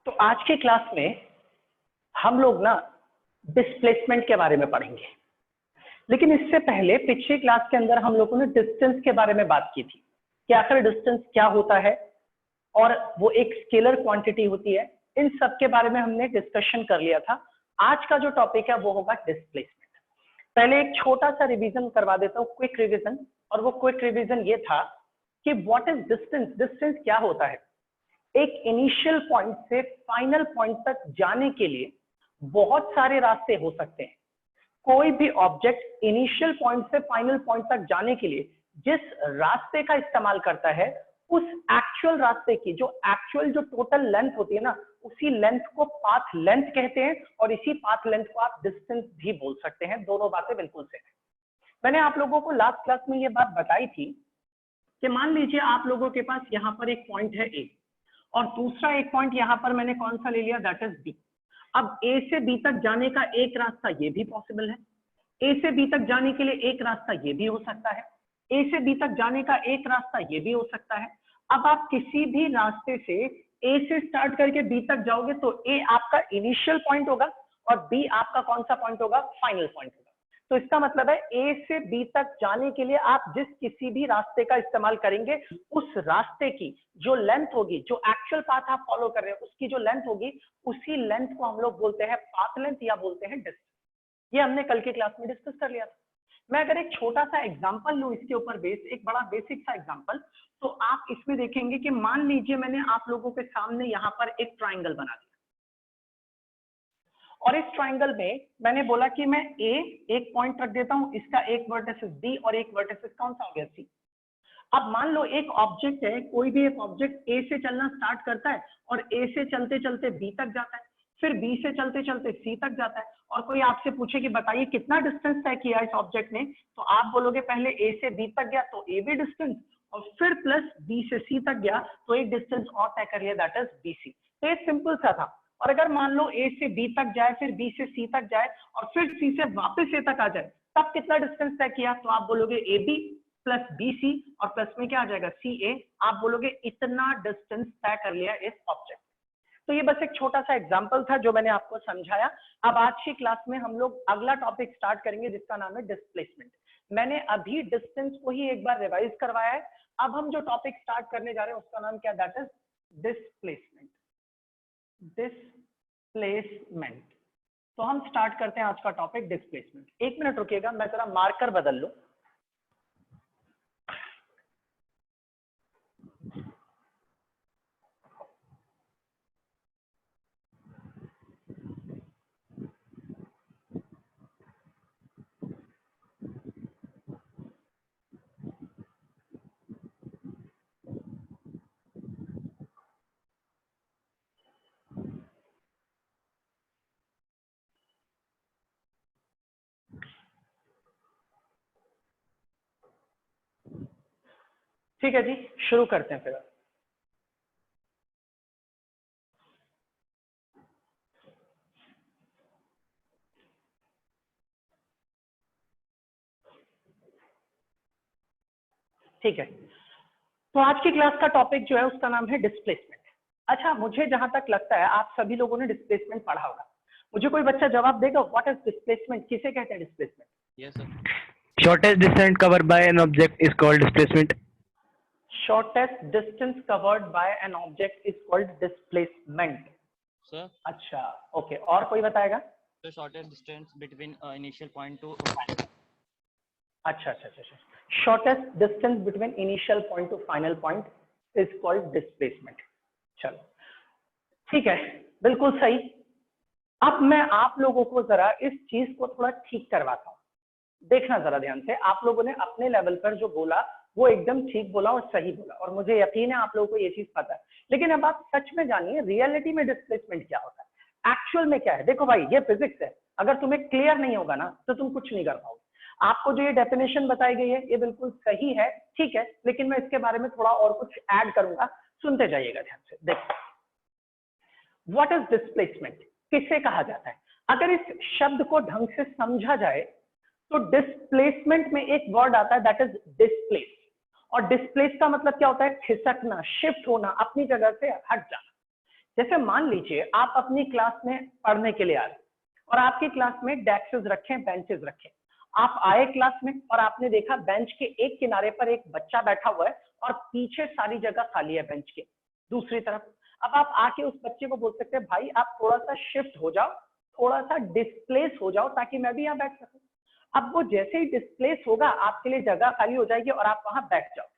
तो आज की क्लास में हम लोग ना डिस्प्लेसमेंट के बारे में पढ़ेंगे, लेकिन इससे पहले पिछली क्लास के अंदर हम लोगों ने डिस्टेंस के बारे में बात की थी कि आखिर डिस्टेंस क्या होता है और वो एक स्केलर क्वांटिटी होती है। इन सब के बारे में हमने डिस्कशन कर लिया था। आज का जो टॉपिक है वो होगा डिस्प्लेसमेंट। पहले एक छोटा सा रिवीजन करवा देता हूँ, क्विक रिवीजन। और वो क्विक रिवीजन ये था कि व्हाट इज डिस्टेंस। डिस्टेंस क्या होता है? एक इनिशियल पॉइंट से फाइनल पॉइंट तक जाने के लिए बहुत सारे रास्ते हो सकते हैं। कोई भी ऑब्जेक्ट इनिशियल पॉइंट से फाइनल पॉइंट तक जाने के लिए जिस रास्ते का इस्तेमाल करता है, उस एक्चुअल रास्ते की जो टोटल लेंथ होती है ना, उसी लेंथ को पाथ लेंथ कहते हैं और इसी पाथ लेंथ को आप डिस्टेंस भी बोल सकते हैं। दोनों बातें बिल्कुल सेम है। मैंने आप लोगों को लास्ट क्लास में ये बात बताई थी कि मान लीजिए आप लोगों के पास यहाँ पर एक पॉइंट है ए और दूसरा एक पॉइंट यहाँ पर मैंने कौन सा ले लिया, दैट इज बी। अब ए से बी तक जाने का एक रास्ता ये भी पॉसिबल है, ए से बी तक जाने के लिए एक रास्ता ये भी हो सकता है, ए से बी तक जाने का एक रास्ता ये भी हो सकता है। अब आप किसी भी रास्ते से ए से स्टार्ट करके बी तक जाओगे तो ए आपका इनिशियल पॉइंट होगा और बी आपका कौन सा पॉइंट होगा, फाइनल पॉइंट होगा। तो इसका मतलब है ए से बी तक जाने के लिए आप जिस किसी भी रास्ते का इस्तेमाल करेंगे, उस रास्ते की जो लेंथ होगी, जो एक्चुअल पाथ आप फॉलो कर रहे हैं उसकी जो लेंथ होगी, उसी लेंथ को हम लोग बोलते हैं पाथ लेंथ या बोलते हैं डिस्टेंस। ये हमने कल की क्लास में डिस्कस कर लिया था। मैं अगर एक छोटा सा एग्जांपल लूं इसके ऊपर एक बड़ा बेसिक सा एग्जांपल, तो आप इसमें देखेंगे कि मान लीजिए मैंने आप लोगों के सामने यहाँ पर एक ट्राइंगल बना दिया और इस ट्राइंगल में मैंने बोला कि मैं ए एक पॉइंट रख देता हूं, इसका एक वर्टिसिस बी और एक वर्टिसिस कौन सा हो गया, सी। अब मान लो एक ऑब्जेक्ट है, कोई भी एक ऑब्जेक्ट ए से चलना स्टार्ट करता है और ए से चलते चलते बी तक जाता है, फिर बी से चलते चलते सी तक जाता है, और कोई आपसे पूछे कि बताइए कितना डिस्टेंस तय किया इस ऑब्जेक्ट ने, तो आप बोलोगे पहले ए से बी तक गया तो ए भी डिस्टेंस, और फिर प्लस बी से सी तक गया तो एक डिस्टेंस और तय कर लिया, दैट इज बी सी। तो ये सिंपल सा था। और अगर मान लो ए से बी तक जाए, फिर बी से सी तक जाए और फिर सी से वापस ए तक आ जाए, तब कितना डिस्टेंस तय किया, तो आप बोलोगे A B plus B C और प्लस में क्या आ जाएगा, सी ए। आप बोलोगे इतना डिस्टेंस तय कर लिया इस ऑब्जेक्ट। तो ये बस एक छोटा सा एग्जांपल था जो मैंने आपको समझाया। अब आज की क्लास में हम लोग अगला टॉपिक स्टार्ट करेंगे जिसका नाम है डिस्प्लेसमेंट। मैंने अभी डिस्टेंस को ही एक बार रिवाइज करवाया है। अब हम जो टॉपिक स्टार्ट करने जा रहे हैं उसका नाम क्या, दैट इज डिस्प्लेसमेंट। डिस्प्लेसमेंट। तो हम स्टार्ट करते हैं आज का टॉपिक डिस्प्लेसमेंट। एक मिनट रुकिएगा, मैं जरा मार्कर बदल लूं। ठीक है जी, शुरू करते हैं फिर। ठीक है, तो आज की क्लास का टॉपिक जो है उसका नाम है डिस्प्लेसमेंट। अच्छा, मुझे जहां तक लगता है आप सभी लोगों ने डिस्प्लेसमेंट पढ़ा होगा। मुझे कोई बच्चा जवाब देगा, व्हाट इज डिस्प्लेसमेंट, किसे कहते हैं displacement? Yes, sir. Shortest distance covered by an object is called displacement. Shortest distance covered by an object is called displacement. Sir, अच्छा, ओके, और कोई बताएगा? the shortest distance between initial point to final. अच्छा अच्छा अच्छा अच्छा, shortest distance between initial point two final point is called displacement. चलो ठीक है, बिल्कुल सही। अब मैं आप लोगों को जरा इस चीज को थोड़ा ठीक करवाता हूँ। देखना जरा ध्यान से, आप लोगों ने अपने लेवल पर जो बोला वो एकदम ठीक बोला और सही बोला, और मुझे यकीन है आप लोगों को ये चीज पता है। लेकिन अब आप सच में जानिए रियलिटी में डिस्प्लेसमेंट क्या होता है, एक्चुअल में क्या है। देखो भाई, ये फिजिक्स है, अगर तुम्हें क्लियर नहीं होगा ना तो तुम कुछ नहीं कर पाओगे। आपको जो ये डेफिनेशन बताई गई है ये बिल्कुल सही है, ठीक है, लेकिन मैं इसके बारे में थोड़ा और कुछ ऐड करूंगा, सुनते जाइएगा ध्यान से। देखो, व्हाट इज डिस्प्लेसमेंट, किसे कहा जाता है? अगर इस शब्द को ढंग से समझा जाए तो डिस्प्लेसमेंट में एक वर्ड आता है, दैट इज डिस्प्लेस। और डिस्प्लेस का मतलब क्या होता है? खिसकना, शिफ्ट होना, अपनी जगह से हट जाना। जैसे मान लीजिए आप अपनी क्लास में पढ़ने के लिए आ रहे और आपकी क्लास में डेस्क्स रखे, बेंचेस रखे। आप आए क्लास में और आपने देखा बेंच के एक किनारे पर एक बच्चा बैठा हुआ है और पीछे सारी जगह खाली है बेंच के दूसरी तरफ। अब आप आके उस बच्चे को बोल सकते हैं भाई आप थोड़ा सा शिफ्ट हो जाओ, थोड़ा सा डिस्प्लेस हो जाओ ताकि मैं भी यहाँ बैठ सकूं। अब वो जैसे ही डिस्प्लेस होगा आपके लिए जगह खाली हो जाएगी और आप वहां बैठ जाओ।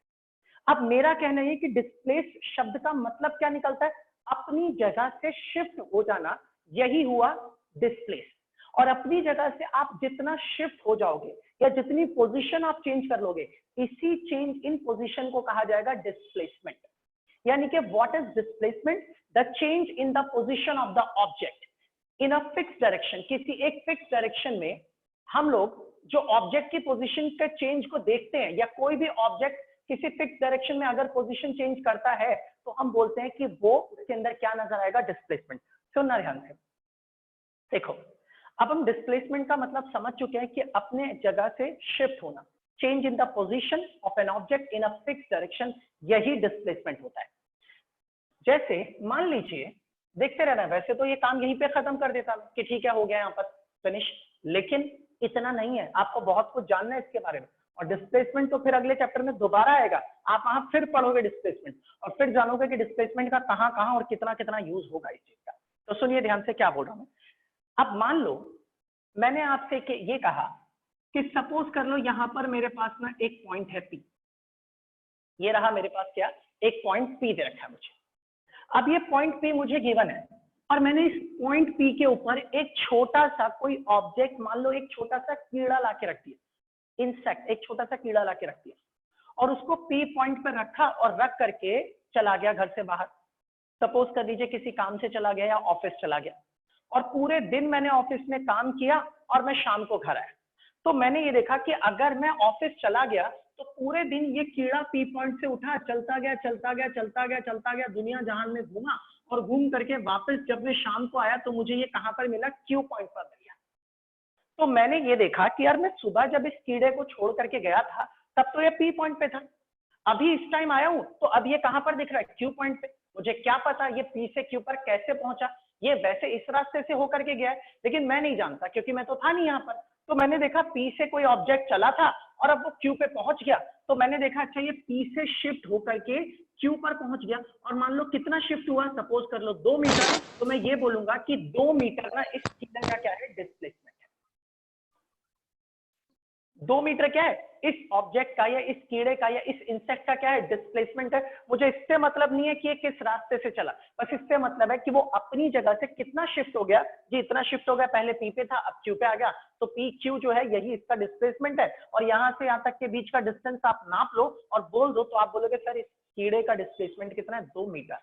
अब मेरा कहना है कि डिस्प्लेस शब्द का मतलब क्या निकलता है? अपनी जगह से शिफ्ट हो जाना, यही हुआ डिस्प्लेस। और अपनी जगह से आप जितना शिफ्ट हो जाओगे या जितनी पोजीशन आप चेंज कर लोगे, इसी चेंज इन पोजीशन को कहा जाएगा डिस्प्लेसमेंट। यानी कि what is displacement? The change in the position of the object in a fix direction. किसी एक फिक्स डायरेक्शन में हम लोग जो ऑब्जेक्ट की पोजीशन के चेंज को देखते हैं, या कोई भी ऑब्जेक्ट किसी फिक्स डायरेक्शन में अगर पोजीशन चेंज करता है तो हम बोलते हैं कि वो उसके अंदर क्या नजर आएगा? डिस्प्लेसमेंट। सुनना ध्यान से, देखो अब हम डिस्प्लेसमेंट का मतलब समझ चुके हैं कि अपने जगह से शिफ्ट होना, change in the position of an object in a fix direction, यही डिस्प्लेसमेंट होता है। जैसे मान लीजिए, देखते रहना, वैसे तो ये काम यहीं पे खत्म कर देता कि ठीक है हो गया यहाँ पर फिनिश, लेकिन इतना नहीं है, आपको बहुत कुछ जानना है इसके बारे में। और डिस्प्लेसमेंट तो फिर अगले चैप्टर में दोबारा आएगा, आप वहां फिर पढ़ोगे डिस्प्लेसमेंट और फिर जानोगे कि डिस्प्लेसमेंट का कहाँ कहाँ और कितना कितना यूज होगा इस चीज का। तो सुनिए ध्यान से क्या बोल रहा हूं मैं। अब मान लो मैंने आपसे ये कहा कि सपोज कर लो यहां पर मेरे पास ना एक पॉइंट है पी, ये रहा मेरे पास क्या, एक पॉइंट पी दे रखा है मुझे। अब ये पॉइंट पी मुझे गिवन है और मैंने इस पॉइंट पी के ऊपर एक छोटा सा कोई ऑब्जेक्ट, मान लो एक छोटा सा कीड़ा ला के रख दिया, इंसेक्ट, एक छोटा सा कीड़ा ला के रख दिया और उसको पी पॉइंट पर रखा और रख करके चला गया घर से बाहर। सपोज कर लीजिए किसी काम से चला गया या ऑफिस चला गया और पूरे दिन मैंने ऑफिस में काम किया और मैं शाम को घर आया। तो मैंने ये देखा कि अगर मैं ऑफिस चला गया तो पूरे दिन ये कीड़ा पी पॉइंट से उठा, चलता गया चलता गया चलता गया चलता गया, दुनिया जहान में घूमा और घूम करके वापस जब मैं शाम को आया तो मुझे ये कहां पर मिला? क्यू पॉइंट पर मिला। तो मैंने ये देखा कि यार मैं सुबह जब इस कीड़े को छोड़ करके गया था तब तो ये पी पॉइंट पे था, अभी इस टाइम आया हूं तो अब ये कहां पर दिख रहा है? क्यू पॉइंट पे। मुझे क्या पता ये पी से क्यू पर कैसे पहुंचा, ये वैसे इस रास्ते से होकर के गया है लेकिन मैं नहीं जानता क्योंकि मैं तो था नहीं यहाँ पर। तो मैंने देखा पी से कोई ऑब्जेक्ट चला था और अब वो क्यू पे पहुंच गया, तो मैंने देखा अच्छा ये पी से शिफ्ट होकर के क्यू पर पहुंच गया। और मान लो कितना शिफ्ट हुआ, सपोज कर लो 2 मीटर, तो मैं ये बोलूंगा कि 2 मीटर ना इस कीड़े का क्या है? डिस्प्लेसमेंट है। 2 मीटर क्या है? इस ऑब्जेक्ट का या इस कीड़े का या इस इंसेक्ट का क्या है? डिस्प्लेसमेंट है। मुझे इससे मतलब नहीं है कि ये किस रास्ते से चला, बस इससे मतलब है कि वो अपनी जगह से कितना शिफ्ट हो गया। जी इतना शिफ्ट हो गया, पहले पी पे था अब क्यू पे आ गया, तो पी क्यू जो है यही इसका डिस्प्लेसमेंट है। और यहां से यहां तक के बीच का डिस्टेंस आप नाप लो और बोल दो तो आप बोलोगे सर इस कीड़े का डिस्प्लेसमेंट कितना है? 2 मीटर।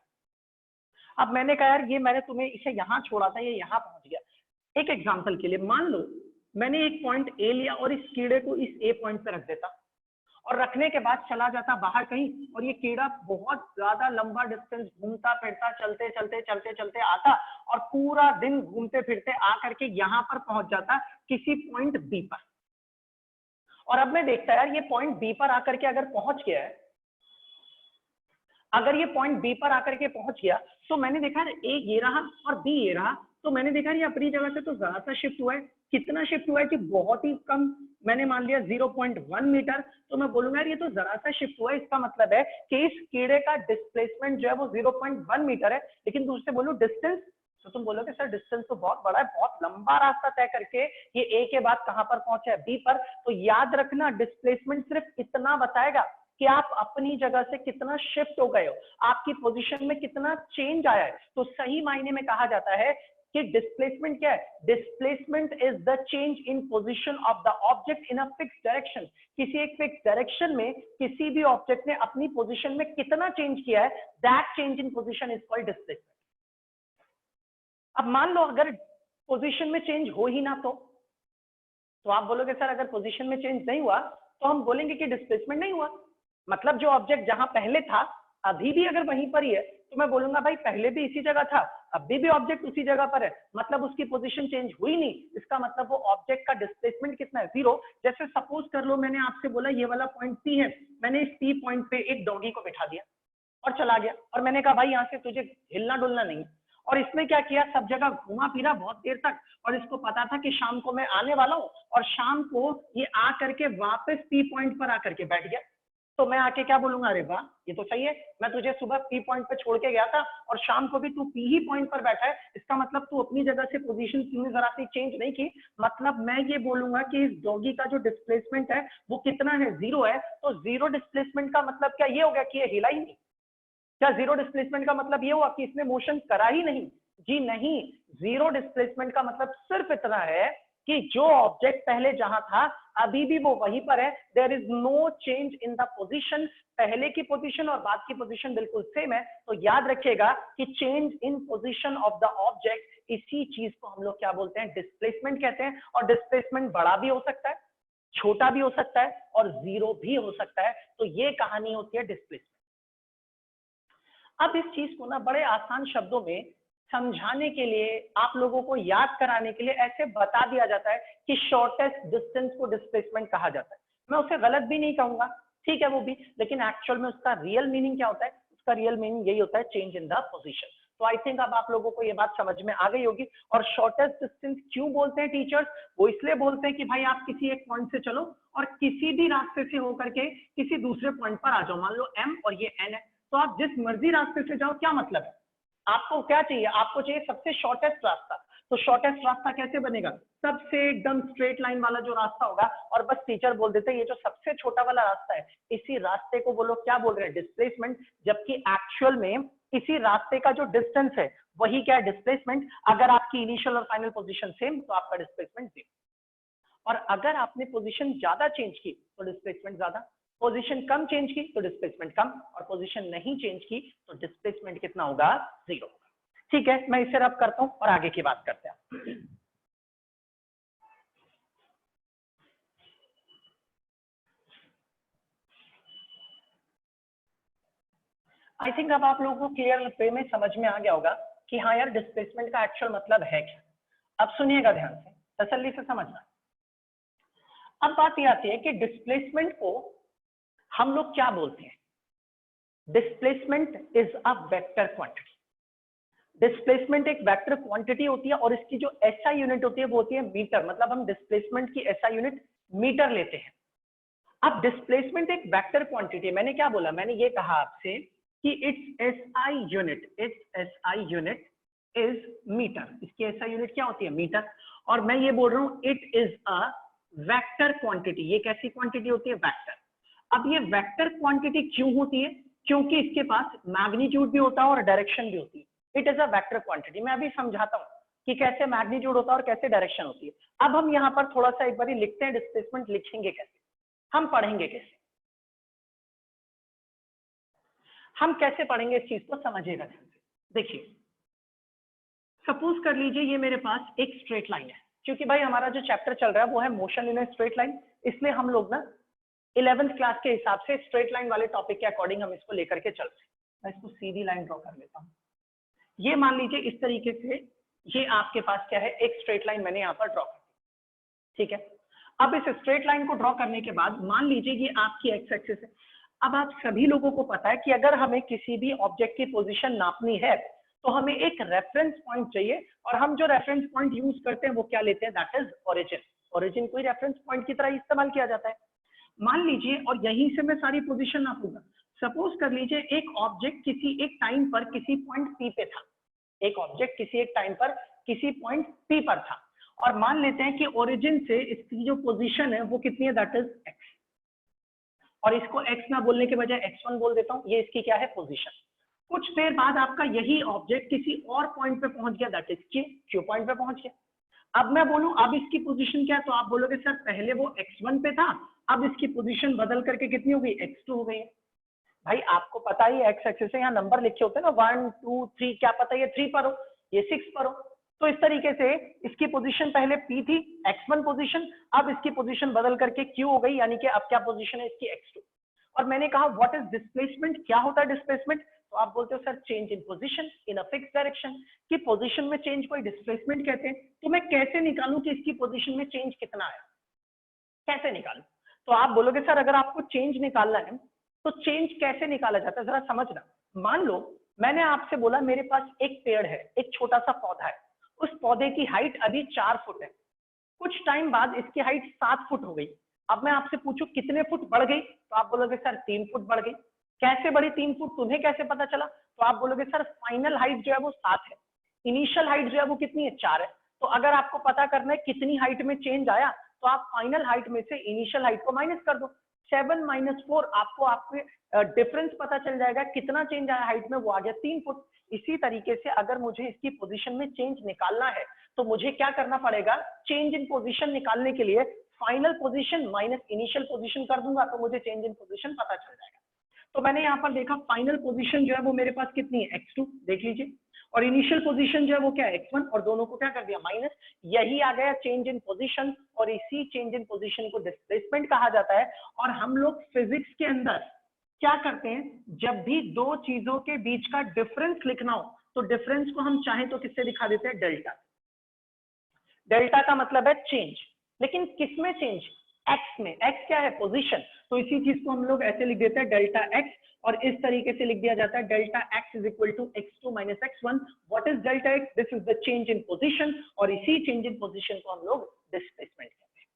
अब मैंने कहा यार ये मैंने तुम्हें इसे यहां छोड़ा था, ये यहां पहुंच गया। एक एग्जाम्पल के लिए मान लो मैंने एक पॉइंट ए लिया और इस कीड़े को इस ए पॉइंट पे रख देता और रखने के बाद चला जाता बाहर कहीं, और ये कीड़ा बहुत ज्यादा लंबा डिस्टेंस घूमता फिरता चलते चलते चलते चलते आता और पूरा दिन घूमते फिरते आकर के यहां पर पहुंच जाता किसी पॉइंट बी पर। और अब मैं देखता यार ये पॉइंट बी पर आकर के अगर पहुंच गया है, अगर ये पॉइंट बी पर आकर के पहुंच गया तो मैंने देखा ए ये रहा और बी ये रहा, तो मैंने देखा ये अपनी जगह से तो ज्यादा सा शिफ्ट हुआ है। कितना शिफ्ट हुआ है कि बहुत ही कम, मैंने मान लिया 0.1 मीटर। तो मैं बोलूंगा यार ये तो जरा सा शिफ्ट हुआ है, इसका मतलब है कि इस कीड़े का डिस्प्लेसमेंट जो है वो 0.1 मीटर है। लेकिन तुमसे बोलूं डिस्टेंस, तो तुम बोलोगे सर डिस्टेंस तो बहुत बड़ा है, बहुत लंबा रास्ता तय करके ये ए के बाद कहां पर पहुंचा है? बी पर। तो याद रखना डिस्प्लेसमेंट सिर्फ इतना बताएगा कि आप अपनी जगह से कितना शिफ्ट हो गए हो, आपकी पोजीशन में कितना चेंज आया है। तो सही मायने में कहा जाता है कि डिस्प्लेसमेंट क्या है? Displacement is the change in position of the object in a fix direction. किसी एक फिक्स डायरेक्शन में किसी भी ऑब्जेक्ट ने अपनी पोजीशन में कितना चेंज किया है, that change in position is called displacement. अब मान लो अगर पोजीशन में चेंज हो ही ना, तो आप बोलोगे सर अगर पोजीशन में चेंज नहीं हुआ तो हम बोलेंगे कि डिस्प्लेसमेंट नहीं हुआ। मतलब जो ऑब्जेक्ट जहां पहले था अभी भी अगर वहीं पर ही है तो मैं बोलूंगा भाई पहले भी इसी जगह था, अभी भी ऑब्जेक्ट उसी जगह पर है, मतलब उसकी पोजीशन चेंज हुई नहीं। इसका मतलब वो ऑब्जेक्ट का डिस्प्लेसमेंट कितना है? 0। जैसे सपोज कर लो मैंने आपसे बोला ये वाला पॉइंट पी है, मैंने इस पी पॉइंट पे एक डॉगी को बिठा दिया और चला गया और मैंने कहा भाई यहाँ से तुझे हिलना डुलना नहीं। और इसने क्या किया, सब जगह घूमा फिरा बहुत देर तक, और इसको पता था कि शाम को मैं आने वाला हूं, और शाम को ये आ करके वापस पी पॉइंट पर आकर के बैठ गया। तो मैं आके क्या बोलूंगा, अरे वाह ये तो सही है, मैं तुझे सुबह पी पॉइंट पे छोड़ के गया था और शाम को भी तू पी ही पॉइंट पर बैठा है, इसका मतलब तू अपनी जगह से पोजीशन तूने जरा सी चेंज नहीं की। मतलब मैं ये बोलूंगा कि इस डॉगी का जो डिस्प्लेसमेंट है वो कितना है, 0 है। तो 0 डिस्प्लेसमेंट का मतलब क्या ये हो गया कि ये हिला ही नहीं? क्या 0 डिस्प्लेसमेंट का मतलब ये हुआ कि इसने मोशन करा ही नहीं? जी नहीं, 0 डिस्प्लेसमेंट का मतलब सिर्फ इतना है कि जो ऑब्जेक्ट पहले जहां था अभी भी वो वहीं पर है, there is no change in the position. पहले की पोजीशन और बाद की पोजीशन बिल्कुल सेम है। तो याद रखिएगा कि change in position of the object, इसी चीज को हम लोग क्या बोलते हैं, डिस्प्लेसमेंट कहते हैं। और डिस्प्लेसमेंट बड़ा भी हो सकता है, छोटा भी हो सकता है, और 0 भी हो सकता है। तो ये कहानी होती है डिस्प्लेसमेंट। अब इस चीज को ना बड़े आसान शब्दों में समझाने के लिए, आप लोगों को याद कराने के लिए ऐसे बता दिया जाता है कि शॉर्टेस्ट डिस्टेंस को डिस्प्लेसमेंट कहा जाता है। मैं उसे गलत भी नहीं कहूंगा, ठीक है वो भी, लेकिन एक्चुअल में उसका रियल मीनिंग क्या होता है? उसका रियल मीनिंग यही होता है, चेंज इन द पोजीशन। तो आई थिंक अब आप लोगों को ये बात समझ में आ गई होगी। और शॉर्टेस्ट डिस्टेंस क्यों बोलते हैं टीचर्स? वो इसलिए बोलते हैं कि भाई आप किसी एक पॉइंट से चलो और किसी भी रास्ते से होकर के किसी दूसरे पॉइंट पर आ जाओ। मान लो M और ये N है, तो आप जिस मर्जी रास्ते से जाओ, क्या मतलब है, आपको क्या चाहिए? आपको चाहिए सबसे शॉर्टेस्ट रास्ता। तो शॉर्टेस्ट रास्ता कैसे बनेगा? सबसे एकदम स्ट्रेट लाइन वाला जो रास्ता होगा, और बस टीचर बोल देते हैं ये जो सबसे छोटा वाला रास्ता है, इसी रास्ते को वो लोग क्या बोल रहे हैं, डिस्प्लेसमेंट। जबकि एक्चुअल में इसी रास्ते का जो डिस्टेंस है वही क्या है, डिस्प्लेसमेंट। अगर आपकी इनिशियल और फाइनल पोजीशन सेम तो आपका डिस्प्लेसमेंट सेम, और अगर आपने पोजीशन ज्यादा चेंज की तो डिस्प्लेसमेंट ज्यादा, पोजीशन कम चेंज की तो डिस्प्लेसमेंट कम, और पोजीशन नहीं चेंज की तो डिस्प्लेसमेंट कितना होगा, 0 होगा। ठीक है, मैं इसे रब करता हूं और आगे की बात करते हैं। आई थिंक अब आप लोगों को क्लियर वे में समझ में आ गया होगा कि हाँ यार, डिस्प्लेसमेंट का एक्चुअल मतलब है क्या। अब सुनिएगा ध्यान से, तसल्ली से समझना। अब बात यह आती है कि डिस्प्लेसमेंट को हम लोग क्या बोलते हैं? Displacement is a vector quantity. Displacement एक वेक्टर क्वांटिटी होती है, और इसकी जो एसआई यूनिट होती है वो होती है मीटर। मतलब हम डिस्प्लेसमेंट की एसआई यूनिट मीटर लेते हैं। अब डिस्प्लेसमेंट एक वेक्टर क्वांटिटी है। मैंने क्या बोला? मैंने ये कहा आपसे कि its SI unit is metre. इसकी एसआई यूनिट क्या होती है? मीटर। और मैं ये बोल रहा हूं it is a vector quantity. ये कैसी क्वांटिटी होती है? वेक्टर। अब ये वेक्टर क्वांटिटी क्यों होती है? क्योंकि इसके पास मैग्नीट्यूड भी होता है और डायरेक्शन भी होती है। It is a vector quantity. मैं अभी समझाता हूं कि कैसे मैग्नीट्यूड होता है और कैसे डायरेक्शन होती है। अब हम यहाँ पर थोड़ा सा एक बार लिखते हैं, डिस्प्लेसमेंट लिखेंगे कैसे, हम पढ़ेंगे कैसे, हम कैसे पढ़ेंगे, इस चीज को समझिएगा ध्यान से। देखिए, सपोज कर लीजिए ये मेरे पास एक स्ट्रेट लाइन है। क्योंकि भाई हमारा जो चैप्टर चल रहा है वो है motion in a straight line, इसलिए हम लोग ना 11th क्लास के हिसाब से स्ट्रेट लाइन वाले टॉपिक के अकॉर्डिंग हम इसको लेकर के चल रहे हैं। मैं इसको सीधी लाइन ड्रॉ कर लेता हूँ। ये मान लीजिए इस तरीके से, ये आपके पास क्या है, एक स्ट्रेट लाइन मैंने यहाँ पर ड्रॉ कर, ठीक है। अब इस स्ट्रेट लाइन को ड्रॉ करने के बाद मान लीजिए ये आपकी एक्स एक्सिस है। अब आप सभी लोगों को पता है कि अगर हमें किसी भी ऑब्जेक्ट की पोजीशन नापनी है तो हमें एक रेफरेंस पॉइंट चाहिए, और हम जो रेफरेंस पॉइंट यूज करते हैं वो क्या लेते हैं, दैट इज ओरिजिन। ओरिजिन को ही रेफरेंस पॉइंट की तरह इस्तेमाल किया जाता है। मान लीजिए, और यहीं से मैं सारी पोजीशन नापूंगा। सपोज कर लीजिए एक ऑब्जेक्ट किसी एक टाइम पर किसी पॉइंट पी पे था। एक ऑब्जेक्ट किसी एक टाइम पर किसी पॉइंट पी पर था, और मान लेते हैं कि ओरिजिन से इसकी जो पोजीशन है वो कितनी है, दैट इज एक्स। और इसको एक्स ना बोलने के बजाय x1 बोल देता हूं, ये इसकी क्या है, पोजीशन। कुछ देर बाद आपका यही ऑब्जेक्ट किसी और पॉइंट पे पहुंच गया, दैट इज क्यू पॉइंट पे पहुंच गया। अब मैं बोलूं अब इसकी पोजीशन क्या है, तो आप बोलोगे सर पहले वो x1 पे था, अब इसकी पोजीशन बदल करके कितनी हो गई, x2 हो गई है। भाई आपको पता ही एक्स एक्सिस से यहाँ नंबर लिखे होते हैं ना, 1 2 3, क्या पता ये 3 पर हो, ये 6 पर हो। तो इस तरीके से इसकी पोजीशन पहले P थी, x1 पोजीशन, अब इसकी पोजीशन बदल करके Q हो गई, यानी कि अब क्या पोजीशन है इसकी, x2। और मैंने कहा व्हाट इज डिस्प्लेसमेंट, क्या होता है डिस्प्लेसमेंट? तो आप बोलते हो sir change in position in a fix direction, कि पोजीशन में चेंज को डिस्प्लेसमेंट कहते हैं। तो मैं कैसे निकालूं कि इसकी पोजीशन में चेंज कितना आया, कैसे निकालूं? तो आप बोलोगे सर अगर आपको चेंज निकालना है तो चेंज कैसे निकाला जाता है, जरा समझना। मान लो मैंने आपसे बोला मेरे पास एक पेड़ है, एक छोटा सा पौधा है, उस पौधे की हाइट अभी 4 फुट है, कुछ टाइम बाद इसकी हाइट 7 फुट हो गई। अब मैं आपसे पूछूं कितने फुट बढ़ गई, तो आप बोलोगे सर 3 फुट बढ़ गई। कैसे बढ़ी 3 फुट, तुम्हें कैसे पता चला? तो आप बोलोगे सर फाइनल हाइट जो है वो 7 है, इनिशियल हाइट जो है वो कितनी है, 4 है। तो अगर आपको पता करना है कितनी हाइट में चेंज आया, तो आप फाइनल हाइट में से इनिशियल हाइट को माइनस कर दो। 7 माइनस 4, आपको आपके डिफरेंस पता चल जाएगा कितना चेंज आया हाइट में, वो आ गया 3 फुट। इसी तरीके से अगर मुझे इसकी पोजीशन में चेंज निकालना है तो मुझे क्या करना पड़ेगा, चेंज इन पोजीशन निकालने के लिए final position minus initial position कर दूंगा, तो मुझे चेंज इन पोजीशन पता चल जाएगा। तो मैंने यहाँ पर देखा फाइनल पोजीशन जो है वो मेरे पास कितनी है, x2 देख लीजिए, और इनिशियल पोजीशन जो है वो क्या है, x1, और दोनों को क्या कर दिया, माइनस। यही आ गया चेंज इन पोजीशन, और इसी चेंज इन पोजीशन को डिस्प्लेसमेंट कहा जाता है। और हम लोग फिजिक्स के अंदर क्या करते हैं, जब भी दो चीजों के बीच का डिफरेंस लिखना हो तो डिफरेंस को हम चाहें तो किससे दिखा देते हैं, डेल्टा। डेल्टा का मतलब है चेंज, लेकिन किसमें चेंज, एक्स में। एक्स क्या है, पोजीशन। तो इसी चीज को हम लोग ऐसे लिख देते हैं डेल्टा एक्स, और इस तरीके से लिख दिया जाता है delta x is equal to x2 minus x1। What is delta x, this is the change in position, और इसी चेंज इन पोजीशन को हम लोग डिस्प्लेसमेंट कहते हैं।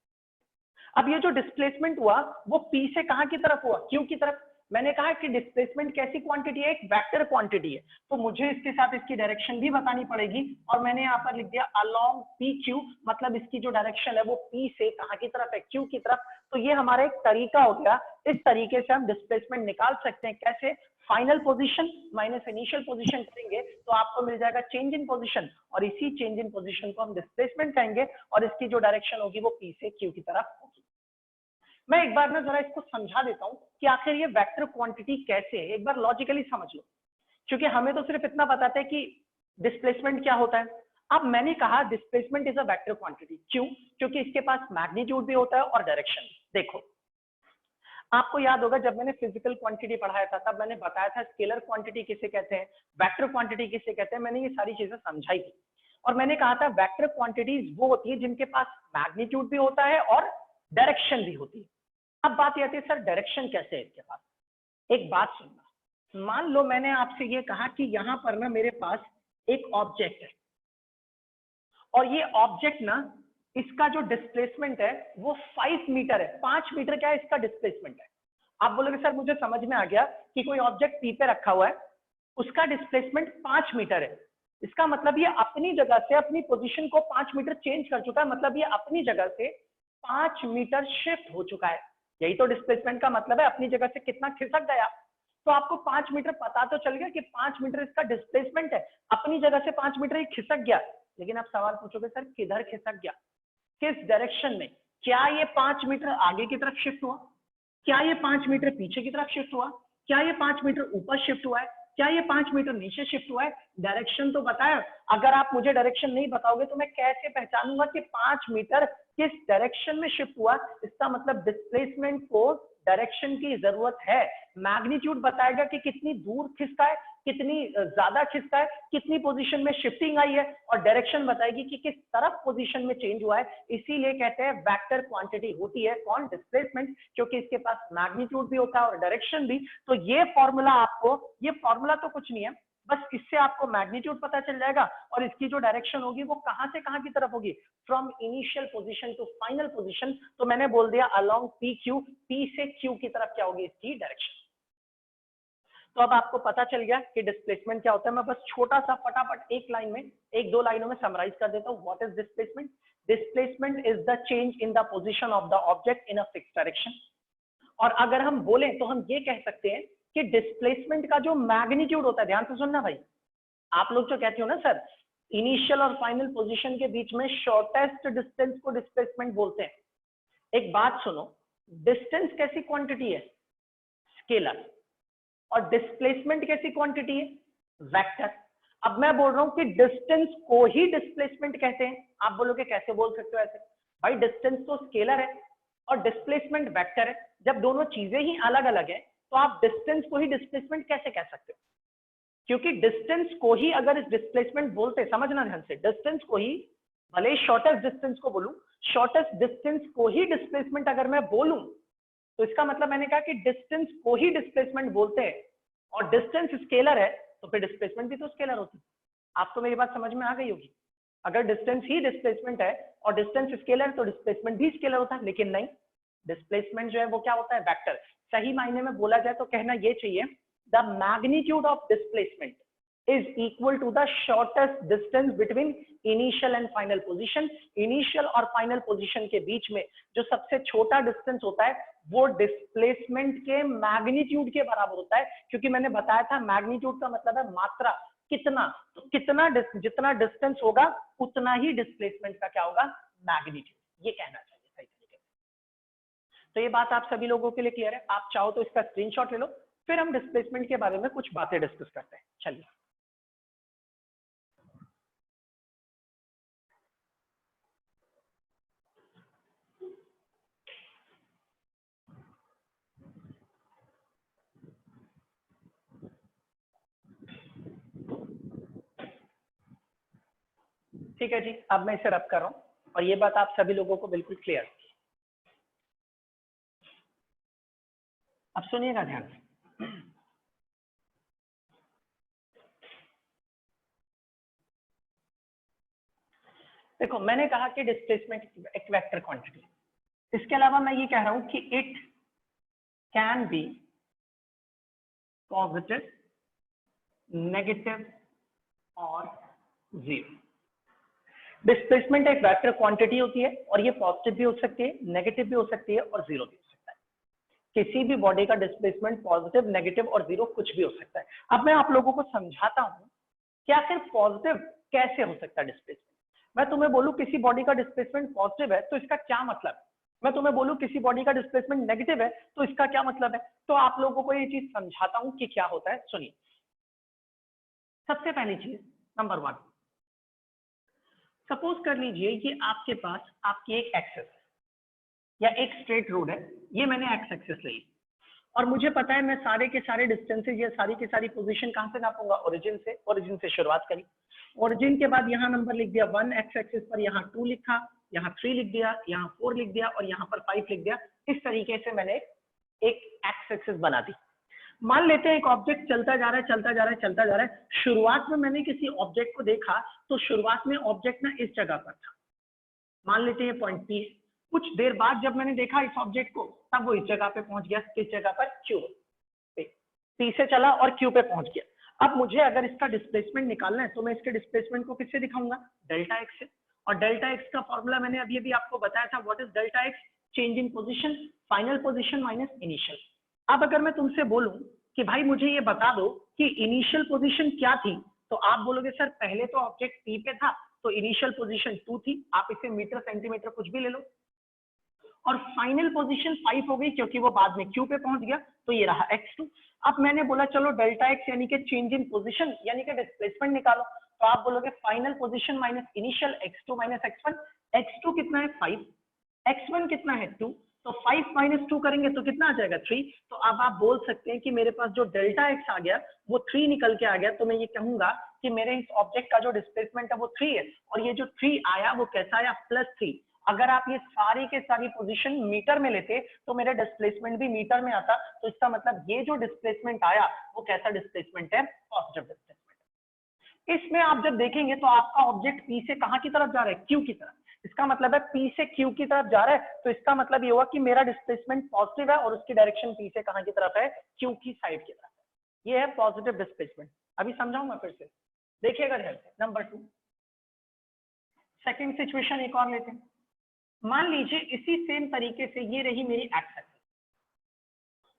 अब ये जो डिस्प्लेसमेंट हुआ वो p से कहां की तरफ हुआ, q की तरफ। मैंने कहा कि डिस्प्लेसमेंट कैसी क्वांटिटी है, एक वेक्टर क्वांटिटी है, तो मुझे इसके साथ इसकी डायरेक्शन भी बतानी पड़ेगी, और मैंने यहाँ पर लिख दिया अलोंग PQ, मतलब इसकी जो डायरेक्शन है वो P से कहां की तरफ है, Q की तरफ। तो ये हमारा एक तरीका हो गया, इस तरीके से हम डिस्प्लेसमेंट निकाल सकते हैं। कैसे, final position minus initial position करेंगे तो आपको मिल जाएगा चेंज इन पोजीशन, और इसी चेंज इन पोजीशन को हम डिस्प्लेसमेंट कहेंगे, और इसकी जो डायरेक्शन होगी वो P से Q की तरफ होगी। मैं एक बार ना जरा इसको समझा देता हूं कि आखिर ये वेक्टर क्वांटिटी कैसे है, एक बार लॉजिकली समझ लो, क्योंकि हमें तो सिर्फ इतना पता है कि डिस्प्लेसमेंट क्या होता है। अब मैंने कहा displacement is a vector quantity, क्यों, क्योंकि इसके पास मैग्नीट्यूड भी होता है और डायरेक्शन। देखो आपको याद होगा जब मैंने फिजिकल क्वांटिटी पढ़ाया था तब मैंने बताया था स्केलर क्वांटिटी किसे कहते हैं, वेक्टर क्वांटिटी किसे कहते हैं, मैंने ये सारी चीजें समझाई थी। और मैंने कहा था वेक्टर क्वांटिटीज वो होती है जिनके पास मैग्नीट्यूड भी होता है और डायरेक्शन भी होती है। अब बात ये आती है सर डायरेक्शन कैसे है इसके पास। एक बात सुनना, मान लो मैंने आपसे ये कहा कि यहां पर ना मेरे पास एक ऑब्जेक्ट है, और ये ऑब्जेक्ट ना इसका जो डिस्प्लेसमेंट है वो 5 मीटर है, 5 मीटर क्या है इसका डिस्प्लेसमेंट है। आप बोलोगे सर मुझे समझ में आ गया कि कोई ऑब्जेक्ट पी पे रखा हुआ है, उसका डिस्प्लेसमेंट 5 मीटर है, इसका मतलब ये अपनी जगह से अपनी पोजीशन को 5 मीटर चेंज कर चुका है, मतलब ये अपनी जगह से 5 मीटर शिफ्ट हो चुका है। यही तो डिस्प्लेसमेंट का मतलब है, अपनी जगह से कितना खिसक गया। तो आपको 5 मीटर पता तो चल गया कि 5 मीटर इसका डिस्प्लेसमेंट है, अपनी जगह से 5 मीटर ही खिसक गया। लेकिन आप सवाल पूछोगे सर किधर खिसक गया, किस डायरेक्शन में, क्या ये 5 मीटर आगे की तरफ शिफ्ट हुआ, क्या ये 5 मीटर पीछे की तरफ शिफ्ट हुआ, क्या ये 5 मीटर ऊपर शिफ्ट हुआ है, क्या ये 5 मीटर नीचे शिफ्ट हुआ है। डायरेक्शन तो बताया, अगर आप मुझे डायरेक्शन नहीं बताओगे तो मैं कैसे पहचानूंगा कि 5 मीटर किस डायरेक्शन में शिफ्ट हुआ। इसका मतलब डिस्प्लेसमेंट को डायरेक्शन की जरूरत है। मैग्नीट्यूड बताएगा कि कितनी दूर खिसका है, कितनी ज्यादा खिसका है, कितनी पोजीशन में शिफ्टिंग आई है, और डायरेक्शन बताएगी कि किस तरफ पोजीशन में चेंज हुआ है। इसीलिए कहते हैं वेक्टर क्वांटिटी होती है कौन, डिस्प्लेसमेंट, क्योंकि इसके पास मैग्नीट्यूड भी होता है और डायरेक्शन भी। तो ये फॉर्मूला आपको, ये फॉर्मूला तो कुछ नहीं है, बस इससे आपको मैग्नीट्यूड पता चल जाएगा, और इसकी जो डायरेक्शन होगी वो कहां से कहां की तरफ होगी, from initial position to final position. तो मैंने बोल दिया अलोंग PQ, P से Q की तरफ क्या होगी इसकी डायरेक्शन। तो अब आपको पता चल गया कि डिस्प्लेसमेंट क्या होता है। मैं बस छोटा सा फटाफट एक लाइन में, एक दो लाइनों में समराइज कर देता हूं। What is displacement, displacement is the change in the position of the object in a fixed direction. और अगर हम बोलें तो हम ये कह सकते हैं कि डिस्प्लेसमेंट का जो मैग्नीट्यूड होता है, ध्यान से सुनना भाई, आप लोग जो कहते हो ना सर इनिशियल और फाइनल पोजीशन के बीच में शॉर्टेस्ट डिस्टेंस को डिस्प्लेसमेंट बोलते हैं। एक बात सुनो, डिस्टेंस कैसी क्वांटिटी है, स्केलर, और डिस्प्लेसमेंट कैसी क्वांटिटी है, वेक्टर। अब मैं बोल रहा हूं कि डिस्टेंस को ही डिस्प्लेसमेंट कहते हैं। आप बोलोगे कैसे बोल सकते हो ऐसे, भाई डिस्टेंस तो स्केलर है और डिस्प्लेसमेंट वेक्टर है, जब दोनों चीजें ही अलग अलग है तो आप डिस्टेंस को ही डिस्प्लेसमेंट कैसे कह सकते हो, क्योंकि डिस्टेंस को ही अगर डिस्प्लेसमेंट बोलते, समझना ध्यान से, डिस्टेंस को ही, भले शॉर्टेस्ट डिस्टेंस को बोलूं, शॉर्टेस्ट डिस्टेंस को ही डिस्प्लेसमेंट अगर मैं बोलूं तो इसका मतलब मैंने कहा कि डिस्टेंस को ही डिस्प्लेसमेंट बोलते हैं, और डिस्टेंस स्केलर है तो फिर डिस्प्लेसमेंट भी तो स्केलर होती है। आपको मेरी बात समझ में आ गई होगी। अगर डिस्टेंस ही डिस्प्लेसमेंट है और डिस्टेंस स्केलर तो डिस्प्लेसमेंट भी स्केलर होता है, लेकिन नहीं, डिस्प्लेसमेंट जो है वो क्या होता है, वेक्टर। सही मायने में बोला जाए तो कहना ये चाहिए, the magnitude of displacement is equal to the shortest distance between initial and final position। Initial और फाइनल पोजीशन के बीच में जो सबसे छोटा डिस्टेंस होता है वो डिस्प्लेसमेंट के मैग्नीट्यूड के बराबर होता है, क्योंकि मैंने बताया था मैग्नीट्यूड का मतलब है मात्रा, कितना, तो कितना जितना डिस्टेंस होगा उतना ही डिस्प्लेसमेंट का क्या होगा, मैग्नीट्यूड। ये कहना चाहिए सही तरीके से। तो ये बात आप सभी लोगों के लिए क्लियर है। आप चाहो तो इसका स्क्रीनशॉट ले लो, फिर हम डिस्प्लेसमेंट के बारे में कुछ बातें डिस्कस करते हैं। चलिए, ठीक है जी, अब मैं इसे रब कर रहा हूं और ये बात आप सभी लोगों को बिल्कुल क्लियर। अब सुनिएगा ध्यान से। देखो, मैंने कहा कि डिस्प्लेसमेंट एक वेक्टर क्वांटिटी, इसके अलावा मैं ये कह रहा हूं कि it can be positive, negative और जीरो। डिस्प्लेसमेंट एक वेक्टर क्वांटिटी होती है और ये पॉजिटिव भी हो सकती है, नेगेटिव भी हो सकती है और जीरो भी हो सकता है। किसी भी बॉडी का डिस्प्लेसमेंट पॉजिटिव, नेगेटिव और जीरो कुछ भी हो सकता है। अब मैं आप लोगों को समझाता हूं कि आखिर पॉजिटिव कैसे हो सकता है डिस्प्लेसमेंट। मैं तुम्हें बोलूं किसी बॉडी का डिस्प्लेसमेंट पॉजिटिव है तो इसका क्या मतलब है, मैं तुम्हें बोलूं किसी बॉडी का डिस्प्लेसमेंट नेगेटिव है तो इसका क्या मतलब है। तो आप लोगों को ये चीज समझाता हूं कि क्या होता है। सुनिए, सबसे पहली चीज नंबर 1, सपोज कर लीजिए कि आपके पास आपकी एक एक्सेस या एक स्ट्रेट रोड है, ये मैंने एक्स एक्सेस ली और मुझे पता है मैं सारे के सारे डिस्टेंसेज या सारी की सारी पोजीशन कहां से नापूंगा, ओरिजिन से शुरुआत करी। ओरिजिन के बाद यहाँ नंबर लिख दिया 1 एक्स एक्सिस पर, यहाँ 2 लिखा, यहाँ 3 लिख दिया, यहाँ 4 लिख दिया और यहाँ पर 5 लिख दिया। इस तरीके से मैंने एक एक्स एक्सिस बना दी। मान लेते हैं एक ऑब्जेक्ट चलता जा रहा है, चलता जा रहा है, चलता जा रहा है। शुरुआत में मैंने किसी ऑब्जेक्ट को देखा तो शुरुआत में ऑब्जेक्ट ना इस जगह पर था, मान लेते हैं पॉइंट पी है। कुछ देर बाद जब मैंने देखा इस ऑब्जेक्ट को तब वो इस जगह पे पहुंच गया, किस जगह पर, क्यू पे। पी से चला और क्यू पे पहुंच गया। अब मुझे अगर इसका डिस्प्लेसमेंट निकालना है तो मैं इसके डिस्प्लेसमेंट को किससे दिखाऊंगा, डेल्टा एक्स से। और डेल्टा एक्स का फॉर्मूला मैंने अभी आपको बताया था, what is delta x, change in position, final position minus initial. अब अगर मैं तुमसे बोलूं कि भाई मुझे ये बता दो कि इनिशियल पोजीशन क्या थी, तो आप बोलोगे सर पहले तो ऑब्जेक्ट पी पे था तो इनिशियल पोजीशन 2 थी, आप इसे मीटर सेंटीमीटर कुछ भी ले लो, और फाइनल पोजीशन 5 हो गई क्योंकि वो बाद में क्यू पे पहुंच गया, तो ये रहा x2। अब मैंने बोला चलो डेल्टा एक्स यानी कि चेंज इन पोजीशन यानी कि डिस्प्लेसमेंट निकालो, तो आप बोलोगे final position minus initial x2 minus x1। x2 कितना है 5, x1 कितना है 2, तो 5 माइनस 2 करेंगे तो कितना आ जाएगा 3। तो अब आप बोल सकते हैं कि मेरे पास जो डेल्टा एक्स आ गया वो 3 निकल के आ गया, तो मैं ये कहूंगा कि मेरे इस ऑब्जेक्ट का जो डिस्प्लेसमेंट है वो 3 है, और ये जो 3 आया वो कैसा आया, +3। अगर आप ये सारी के सारी पोजीशन मीटर में लेते तो मेरा डिस्प्लेसमेंट भी मीटर में आता, तो इसका मतलब ये जो डिस्प्लेसमेंट आया वो कैसा डिस्प्लेसमेंट है, पॉजिटिव डिस्प्लेसमेंट। इसमें आप जब देखेंगे तो आपका ऑब्जेक्ट पी से कहां की तरफ जा रहा है, क्यू की तरफ। इसका मतलब है पी से क्यू की तरफ जा रहा है, तो इसका मतलब ये हुआ कि मेरा डिस्प्लेसमेंट पॉजिटिव है और उसकी डायरेक्शन पी से कहां की तरफ है, क्यू की साइड की तरफ है। ये है पॉजिटिव डिस्प्लेसमेंट। अभी समझाऊंगा फिर से, देखिएगा ध्यान से। नंबर 2, सेकंड सिचुएशन एक और लेते हैं। मान लीजिए इसी सेम तरीके से ये रही मेरी एक्स एक्सिस,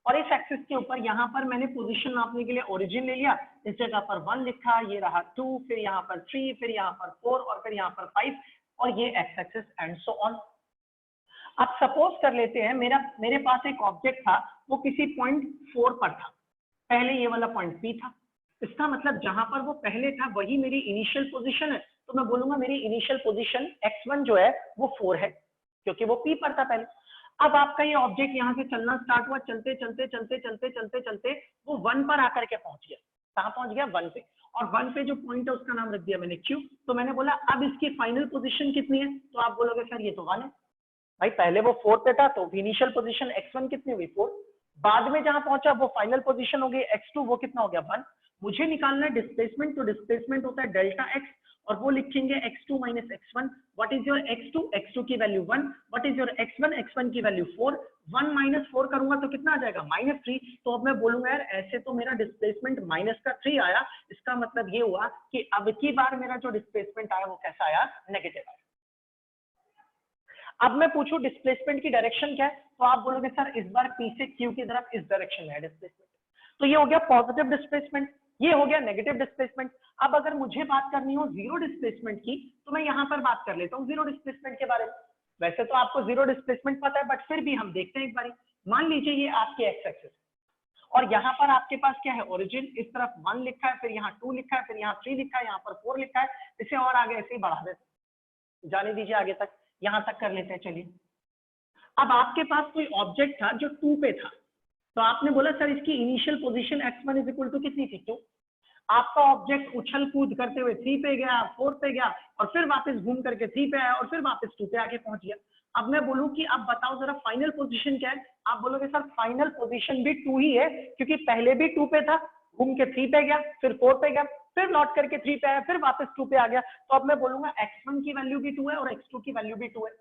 और इस एक्सिस के ऊपर यहाँ पर मैंने पोजीशन नापने के लिए ओरिजिन ले लिया, इस जगह पर 1 लिखा, ये रहा 2, फिर यहाँ पर 3, फिर यहाँ पर 4 और फिर यहाँ पर 5, और ये x axis and so on. अब सपोज कर लेते हैं मेरे पास एक ऑब्जेक्ट था, वो किसी पॉइंट 4 पर था, पहले ये वाला पॉइंट पी था। इसका मतलब जहां पर वो पहले था वही मेरी इनिशियल पोजीशन है, तो मैं बोलूंगा मेरी इनिशियल पोजीशन x1 जो है वो 4 है क्योंकि वो पी पर था पहले। अब आपका ये ऑब्जेक्ट यहाँ से चलना स्टार्ट हुआ, चलते चलते चलते चलते चलते चलते वो 1 पर आकर के पहुंच गया। कहाँ पहुंच गया, 1 पे, और 1 पे जो पॉइंट है उसका नाम रख दिया मैंने Q। तो मैंने बोला अब इसकी फाइनल पोजीशन कितनी है, तो आप बोलोगे सर ये तो 1 है। भाई पहले वो 4 पे था तो इनिशियल पोजीशन x1 कितनी हुई, 4, बाद में जहां पहुंचा वो फाइनल पोजीशन हो गई x2, वो कितना हो गया 1। मुझे निकालना है डिस्प्लेसमेंट, तो डिस्प्लेसमेंट होता है डेल्टा एक्स, और वो लिखेंगे x2 minus x1। What is your x2? x2 की value 1। What is your x1? x1 की वैल्यू 4। 1 माइनस 4 करूंगा तो कितना आ जाएगा? -3। तो अब मैं बोलूंगा यार ऐसे तो मेरा डिस्प्लेसमेंट -3 आया, इसका मतलब ये हुआ कि अब की बार मेरा जो डिस्प्लेसमेंट आया वो कैसा आया? नेगेटिव आया। अब मैं पूछूं डिस्प्लेसमेंट की डायरेक्शन क्या है, तो आप बोलोगे सर इस बार P से Q की तरफ इस डायरेक्शन में है डिस्प्लेसमेंट। तो ये हो गया पॉजिटिव डिस्प्लेसमेंट, ये हो गया नेगेटिव डिस्प्लेसमेंट। अब अगर मुझे बात करनी हो जीरो डिस्प्लेसमेंट की, तो मैं यहां पर बात कर लेता हूं जीरो डिस्प्लेसमेंट के बारे में। वैसे तो आपको जीरो डिस्प्लेसमेंट पता है, बट फिर भी हम देखते हैं एक बारी। मान लीजिए ये आपके एक्स एक्सिस और यहाँ पर आपके पास क्या है? ओरिजिन। इस तरफ 1 लिखा है, फिर यहाँ 2 लिखा है, फिर यहाँ 3 लिखा है, यहाँ पर 4 लिखा है। इसे और आगे ऐसे ही बढ़ा देते, जाने दीजिए आगे तक, यहां तक कर लेते हैं। चलिए, अब आपके पास कोई ऑब्जेक्ट था जो 2 पे था, तो आपने बोला सर इसकी initial position x1 is equal to कितनी थी? 2। आपका ऑब्जेक्ट उछल कूद करते हुए 3 पे गया, 4 पे गया, और फिर वापस घूम करके 3 पे आया, और फिर वापस 2 पे आके पहुंच गया। अब मैं बोलूं कि अब बताओ जरा फाइनल पोजीशन क्या है? आप बोलोगे सर फाइनल पोजीशन भी 2 ही है, क्योंकि पहले भी 2 पे था, घूम के 3 पे गया, फिर 4 पे गया, फिर लौट करके 3 पे आया, फिर वापस 2 पे आ गया। तो अब मैं बोलूंगा x1 की वैल्यू भी 2 है और x2 की वैल्यू भी 2 है।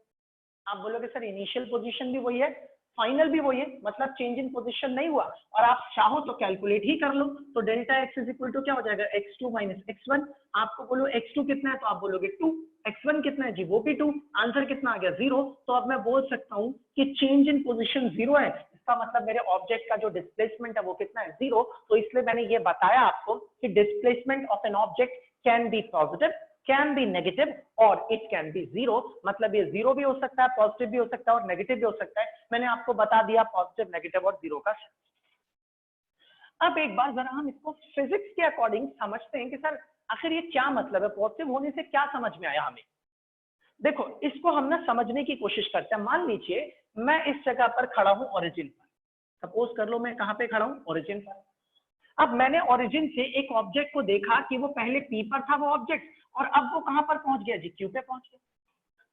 आप बोलोगे सर इनिशियल पोजीशन भी वही है, फाइनल भी वही है, मतलब चेंज इन पोजीशन नहीं हुआ, और आप चाहो तो कैलकुलेट ही कर लो। तो delta x is equal to क्या हो जाएगा? x2 minus x1। आपको बोलो x2 कितना है, तो आप बोलोगे 2। x1 कितना है जी? वो भी 2। आंसर कितना आ गया? 0। तो अब मैं बोल सकता हूं कि चेंज इन पोजीशन 0 है, इसका मतलब मेरे ऑब्जेक्ट का जो डिस्प्लेसमेंट है वो कितना है? 0। तो इसलिए मैंने ये बताया आपको कि displacement of an object can be positive, can be negative, और इट कैन बी 0। मतलब ये 0 भी हो सकता है, पॉजिटिव भी हो सकता है, और नेगेटिव भी हो सकता है। मैंने आपको बता दिया पॉजिटिव, नेगेटिव और 0 का। अब एक बार जरा हम इसको फिजिक्स के अकॉर्डिंग समझते हैं कि सर आखिर ये क्या मतलब है, पॉजिटिव होने से क्या समझ में आया हमें। देखो, इसको हम ना समझने की कोशिश करते हैं। मान लीजिए मैं इस जगह पर खड़ा हूं ओरिजिन पर, सपोज कर लो मैं कहां पे खड़ा हूं? ओरिजिन पर। अब मैंने ओरिजिन से एक ऑब्जेक्ट को देखा कि वो पहले पी पर था वो ऑब्जेक्ट, और अब वो कहां पर पहुंच गया जी? क्यू पे पहुंच गया।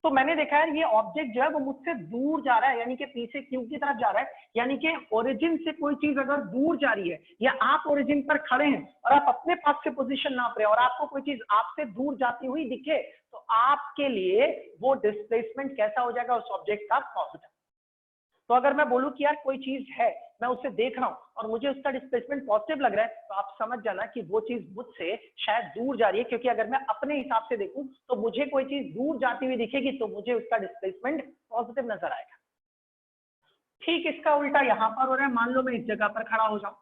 तो मैंने देखा यार ये ऑब्जेक्ट जो है वो मुझसे दूर जा रहा है, यानी कि पी से क्यू की तरफ जा रहा है। यानी कि ओरिजिन से कोई चीज अगर दूर जा रही है, या आप ओरिजिन पर खड़े हैं और आप अपने पास से पोजीशन नाप रहे हैं, और आपको कोई चीज आपसे दूर जाती हुई दिखे, तो आपके लिए वो डिस्प्लेसमेंट कैसा हो जाएगा उस ऑब्जेक्ट का? पॉजिटिव। तो अगर मैं बोलूं कि यार कोई चीज है, मैं उसे देख रहा हूं और मुझे उसका डिस्प्लेसमेंट पॉजिटिव लग रहा है, तो आप समझ जाना कि वो चीज मुझसे शायद दूर जा रही है, क्योंकि अगर मैं अपने हिसाब से देखूं तो मुझे कोई चीज दूर जाती हुई दिखेगी तो मुझे उसका डिस्प्लेसमेंट पॉजिटिव नजर आएगा। ठीक इसका उल्टा यहां पर हो रहा है। मान लो मैं इस जगह पर खड़ा हो जाऊं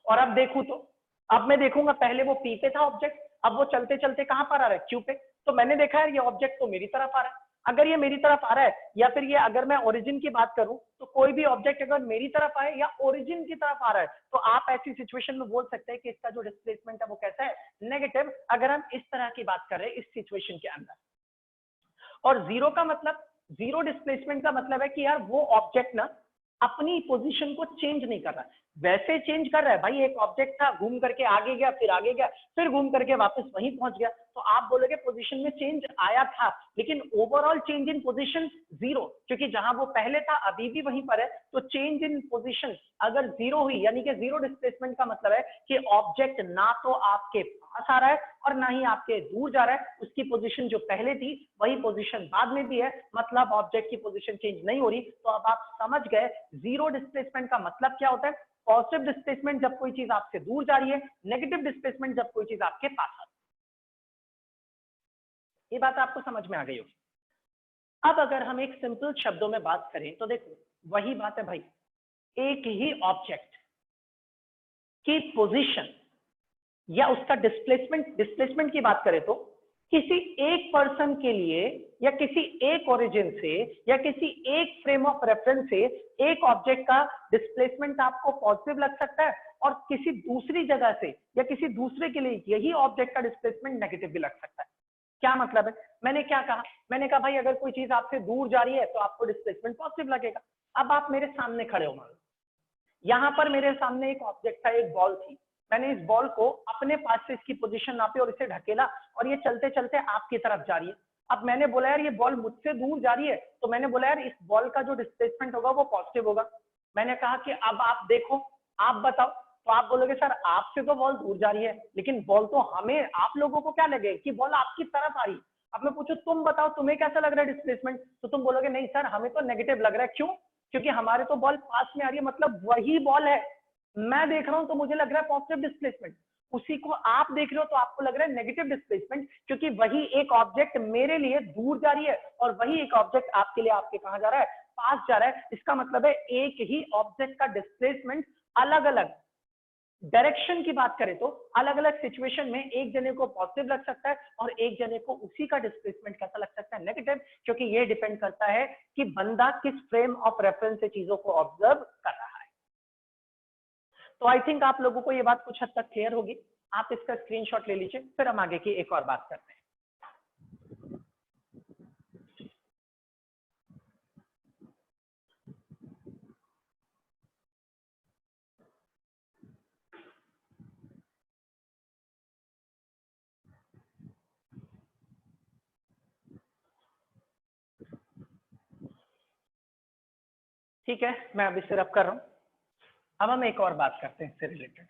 और अब देखूं, तो अब मैं देखूंगा पहले वो पी पे था ऑब्जेक्ट, अब वो चलते चलते कहां पर आ रहा है? क्यू पे। तो मैंने देखा है ये ऑब्जेक्ट तो मेरी तरफ आ रहा है। अगर ये मेरी तरफ आ रहा है, या फिर ये अगर मैं ओरिजिन की बात करूं, तो कोई भी ऑब्जेक्ट अगर मेरी तरफ आए या ओरिजिन की तरफ आ रहा है, तो आप ऐसी सिचुएशन में बोल सकते हैं कि इसका जो डिस्प्लेसमेंट है वो कैसा है? नेगेटिव। अगर हम इस तरह की बात कर रहे हैं इस सिचुएशन के अंदर। और जीरो का मतलब, जीरो डिस्प्लेसमेंट का मतलब है कि यार वो ऑब्जेक्ट ना अपनी पोजीशन को चेंज नहीं कर रहा है, वैसे चेंज कर रहा है भाई। एक ऑब्जेक्ट था, घूम करके आगे गया, फिर आगे गया, फिर घूम करके वापस वहीं पहुंच गया, तो आप बोलोगे पोजीशन में चेंज आया था, लेकिन ओवरऑल चेंज इन पोजीशन 0, क्योंकि जहां वो पहले था अभी भी वहीं पर है। तो चेंज इन पोजीशन अगर 0 हुई, यानी कि जीरो डिस्प्लेसमेंट का मतलब है कि ऑब्जेक्ट ना तो आपके पास आ रहा है और ना ही आपके दूर जा रहा है, उसकी पोजीशन जो पहले थी वही पोजीशन बाद में भी है, मतलब ऑब्जेक्ट की पोजीशन चेंज नहीं हो रही। तो अब आप समझ गए जीरो डिस्प्लेसमेंट का मतलब क्या होता है। पॉजिटिव डिस्प्लेसमेंट जब कोई चीज आपसे दूर जा रही है, नेगेटिव डिस्प्लेसमेंट जब कोई चीज आपके पास आ रही है। ये बात आपको समझ में आ गई होगी। अब अगर हम एक सिंपल शब्दों में बात करें तो देखो वही बात है भाई, एक ही ऑब्जेक्ट की पोजीशन या उसका डिस्प्लेसमेंट की बात करें तो किसी एक पर्सन के लिए या किसी एक ओरिजिन से या किसी एक फ्रेम ऑफ रेफरेंस से एक ऑब्जेक्ट का डिस्प्लेसमेंट आपको पॉजिटिव लग सकता है, और किसी दूसरी जगह से या किसी दूसरे के लिए यही ऑब्जेक्ट का डिस्प्लेसमेंट नेगेटिव भी लग सकता है। क्या मतलब है? मैंने क्या कहा? मैंने कहा भाई अगर कोई चीज आपसे दूर जा रही है तो आपको डिस्प्लेसमेंट पॉजिटिव लगेगा। अब आप मेरे सामने खड़े हो, मान लो यहां पर मेरे सामने एक ऑब्जेक्ट था, एक बॉल थी, मैंने इस बॉल को अपने पास से इसकी पोजीशन नापी और इसे ढकेला, और ये चलते चलते आपकी तरफ जा रही है। अब मैंने बोला यार ये बॉल मुझसे दूर जा रही है, तो मैंने बोला यार इस बॉल का जो डिस्प्लेसमेंट होगा वो पॉजिटिव होगा। मैंने कहा कि अब आप देखो, आप बताओ तो आप बोलोगे सर आपसे तो बॉल दूर जा रही है, लेकिन बॉल तो हमें, आप लोगों को क्या लगे कि बॉल आपकी तरफ आ रही। अब मैं पूछूं तुम बताओ तुम्हें कैसा लग रहा है डिस्प्लेसमेंट, तो तुम बोलोगे नहीं सर हमें तो नेगेटिव लग रहा है। क्यों? क्योंकि हमारे तो बॉल पास में आ रही है, मतलब वही बॉल है, मैं देख रहा हूं तो मुझे लग रहा है पॉजिटिव डिस्प्लेसमेंट, उसी को आप देख रहे हो तो आपको लग रहा है नेगेटिव डिस्प्लेसमेंट, क्योंकि वही एक ऑब्जेक्ट मेरे लिए दूर जा रही है और वही एक ऑब्जेक्ट आपके लिए आपके कहां जा रहा है, पास जा रहा है। इसका मतलब है एक ही ऑब्जेक्ट का डिस्प्लेसमेंट अलग अलग डायरेक्शन की बात करें तो अलग अलग सिचुएशन में एक जने को पॉजिटिव लग सकता है और एक जने को उसी का डिस्प्लेसमेंट कैसा लग सकता है, नेगेटिव, क्योंकि ये डिपेंड करता है कि बंदा किस फ्रेम ऑफ रेफरेंस से चीजों को ऑब्जर्व कर रहा है। तो आई थिंक आप लोगों को ये बात कुछ हद तक क्लियर होगी। आप इसका स्क्रीनशॉट ले लीजिए, फिर हम आगे की एक और बात करते हैं। ठीक है, मैं अब इसे रब कर रहा हूं। अब हम एक और बात करते हैं इससे रिलेटेड।